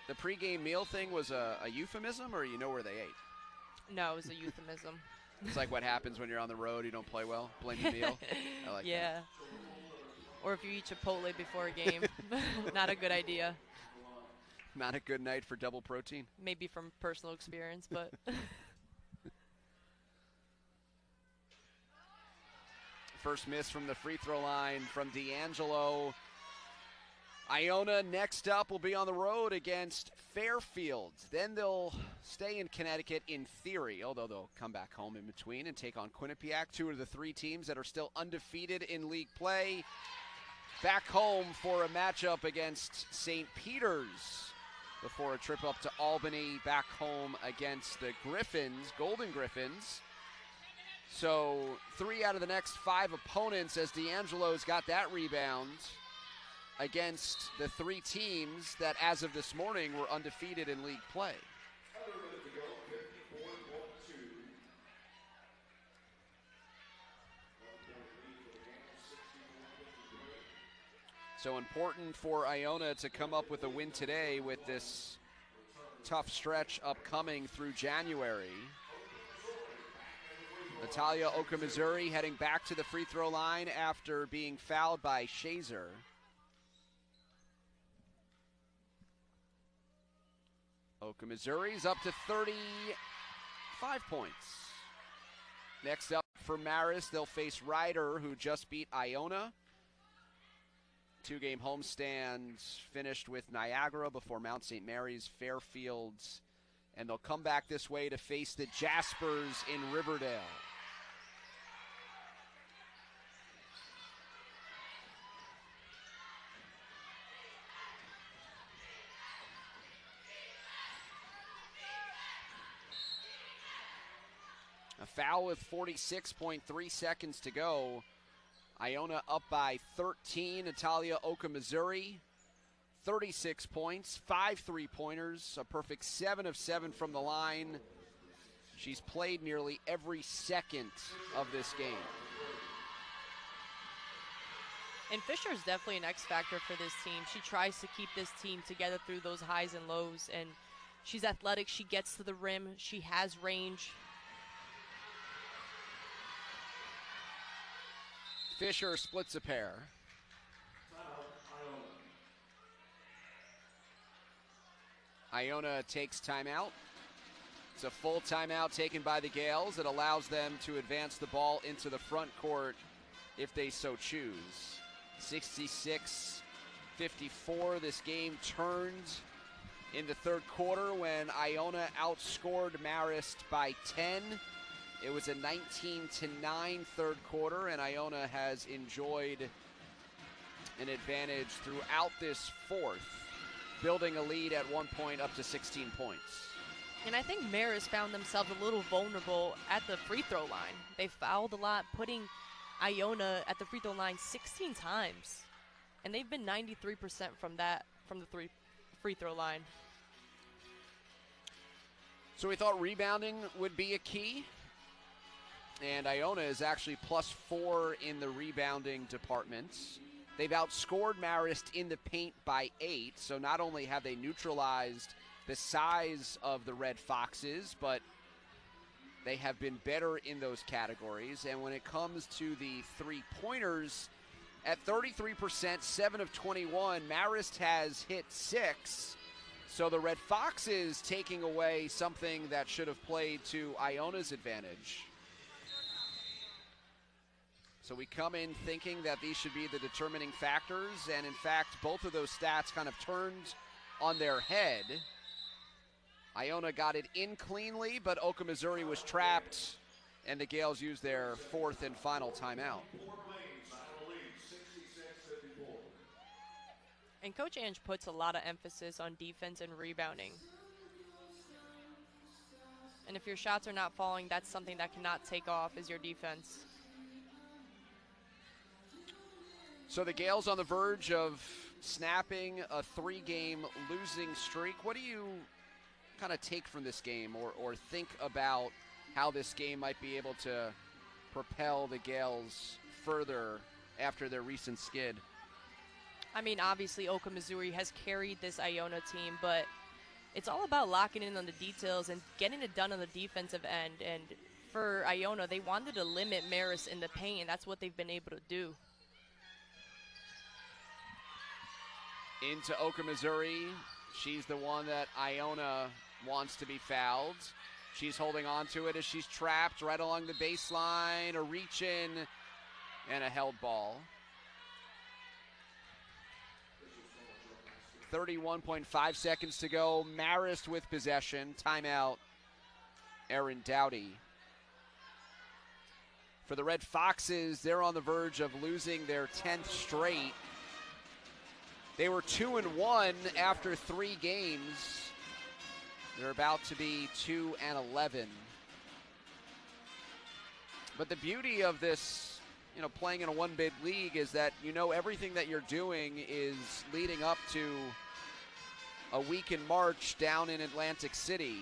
The pregame meal thing was a euphemism, or you know where they ate? No, it was a euphemism. It's like what happens when you're on the road, you don't play well, blame the meal. I like that. Or if you eat Chipotle before a game, not a good idea. Not a good night for double protein. Maybe from personal experience, but. First miss from the free throw line from D'Angelo. Iona next up will be on the road against Fairfield. Then they'll stay in Connecticut in theory, although they'll come back home in between and take on Quinnipiac, two of the three teams that are still undefeated in league play. Back home for a matchup against St. Peter's before a trip up to Albany, back home against the Griffins, Golden Griffins. So 3 out of the next 5 opponents as D'Angelo's got that rebound against the 3 teams that, as of this morning, were undefeated in league play. So important for Iona to come up with a win today with this tough stretch upcoming through January. Natalia Otkhmezuri heading back to the free throw line after being fouled by Shazer. Otkhmezuri's up to 35 points. Next up for Marist, they'll face Ryder, who just beat Iona. 2-game homestand finished with Niagara before Mount St. Mary's, Fairfield, and they'll come back this way to face the Jaspers in Riverdale. A foul with 46.3 seconds to go. Iona up by 13. Natalia Otkhmezuri, 36 points, 5 3-pointers, a perfect 7 of 7 from the line. She's played nearly every second of this game. And Fisher is definitely an X factor for this team. She tries to keep this team together through those highs and lows, and she's athletic. She gets to the rim. She has range. Fisher splits a pair. Iona takes timeout. It's a full timeout taken by the Gales. It allows them to advance the ball into the front court if they so choose. 66-54, this game turned in the third quarter when Iona outscored Marist by 10. It was a 19-9 third quarter, and Iona has enjoyed an advantage throughout this fourth, building a lead at one point up to 16 points. And I think Marist found themselves a little vulnerable at the free throw line. They fouled a lot, putting Iona at the free throw line 16 times. And they've been 93% from the free throw line. So we thought rebounding would be a key. And Iona is actually +4 in the rebounding department. They've outscored Marist in the paint by 8, so not only have they neutralized the size of the Red Foxes, but they have been better in those categories. And when it comes to the three-pointers, at 33%, 7 of 21, Marist has hit 6. So the Red Foxes taking away something that should have played to Iona's advantage. So we come in thinking that these should be the determining factors, and in fact, both of those stats kind of turned on their head. Iona got it in cleanly, but Otkhmezuri was trapped, and the Gales used their fourth and final timeout. And Coach Ange puts a lot of emphasis on defense and rebounding. And if your shots are not falling, that's something that cannot take off is your defense. So the Gales on the verge of snapping a 3-game losing streak. What do you kind of take from this game or think about how this game might be able to propel the Gales further after their recent skid? I mean, obviously, Otkhmezuri has carried this Iona team, but it's all about locking in on the details and getting it done on the defensive end. And for Iona, they wanted to limit Marist in the paint, and that's what they've been able to do. Into Otkhmezuri. She's the one that Iona wants to be fouled. She's holding on to it as she's trapped right along the baseline. A reach in and a held ball. 31.5 seconds to go. Marist with possession. Timeout, Erin Dowdy. For the Red Foxes, they're on the verge of losing their 10th straight. They were 2-1 after 3 games. They're about to be 2-11. But the beauty of this, playing in a one-bid league is that everything that you're doing is leading up to a week in March down in Atlantic City.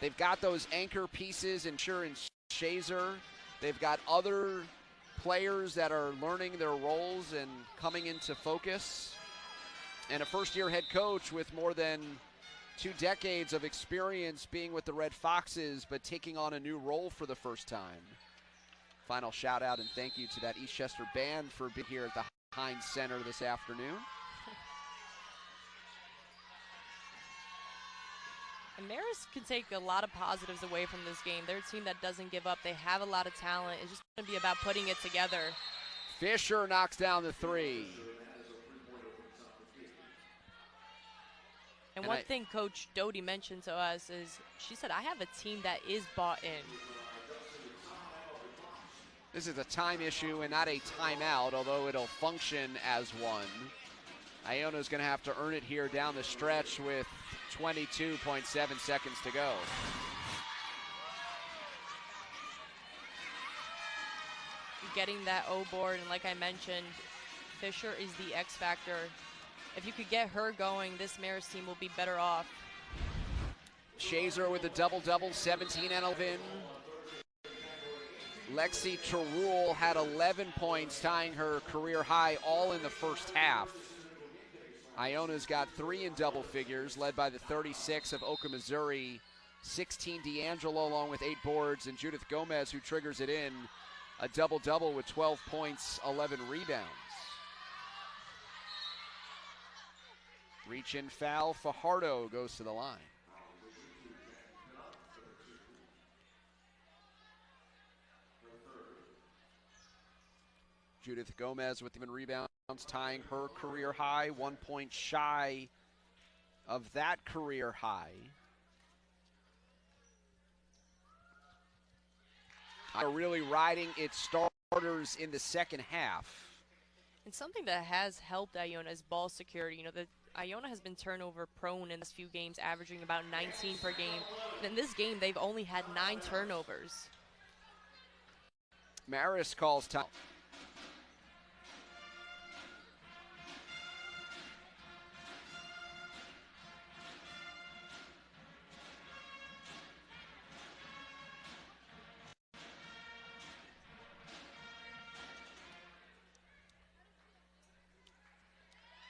They've got those anchor pieces in Sure and Shazer. They've got other players that are learning their roles and coming into focus. And a first-year head coach with more than 2 decades of experience being with the Red Foxes, but taking on a new role for the first time. Final shout out and thank you to that Eastchester band for being here at the Heinz Center this afternoon. And Marist can take a lot of positives away from this game. They're a team that doesn't give up. They have a lot of talent. It's just going to be about putting it together. Fisher knocks down the 3. And one thing Coach Doty mentioned to us is she said, I have a team that is bought in. This is a time issue and not a timeout, although it'll function as one. Iona's going to have to earn it here down the stretch with 22.7 seconds to go. Getting that O board, and like I mentioned, Fisher is the X factor. If you could get her going, this Marist team will be better off. Shazer with a double-double, 17 and 11. Lexi Terrell had 11 points, tying her career high all in the first half. Iona's got 3 in double figures, led by the 36 of Otkhmezuri, 16 D'Angelo along with 8 boards, and Judith Gomez, who triggers it in, a double-double with 12 points, 11 rebounds. Reach in foul, Fajardo goes to the line. Judith Gomez with even rebounds, tying her career high, 1 point shy of that career high. Are really riding its starters in the second half. And something that has helped Iona is ball security. Iona has been turnover prone in this few games, averaging about 19 per game. And in this game, they've only had 9 turnovers. Marist calls time.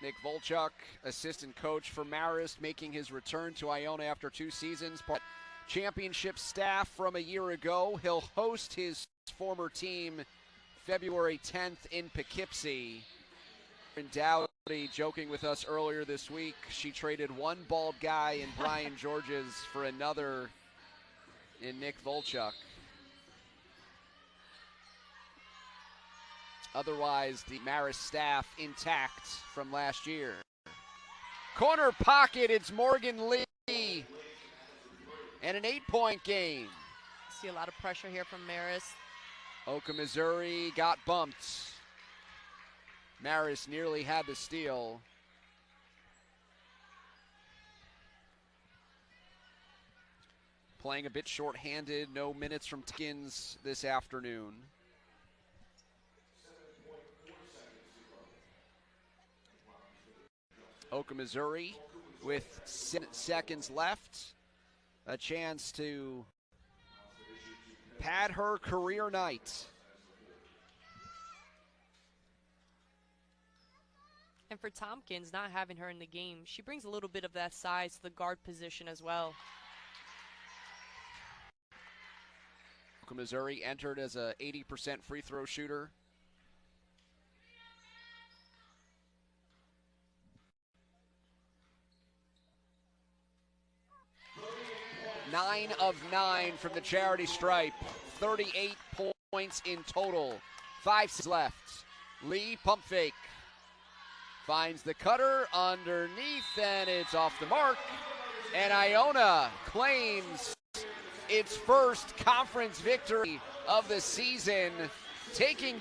Nick Volchuk, assistant coach for Marist, making his return to Iona after 2 seasons. championship staff from a year ago. He'll host his former team February 10th in Poughkeepsie. Dowdy joking with us earlier this week. She traded one bald guy in Brian Georges for another in Nick Volchuk. Otherwise, the Marist staff intact from last year. Corner pocket, it's Morgan Lee. And an 8-point game. See a lot of pressure here from Marist. Otkhmezuri got bumped. Marist nearly had the steal. Playing a bit short-handed, no minutes from Tkins this afternoon. Otkhmezuri with 6 seconds left. A chance to pad her career night. And for Tompkins, not having her in the game, she brings a little bit of that size to the guard position as well. Missouri entered as a 80% free throw shooter. Nine of 9 from the charity stripe. 38 points in total. 5 seconds left. Lee pump fake. Finds the cutter underneath, and it's off the mark. And Iona claims its first conference victory of the season, taking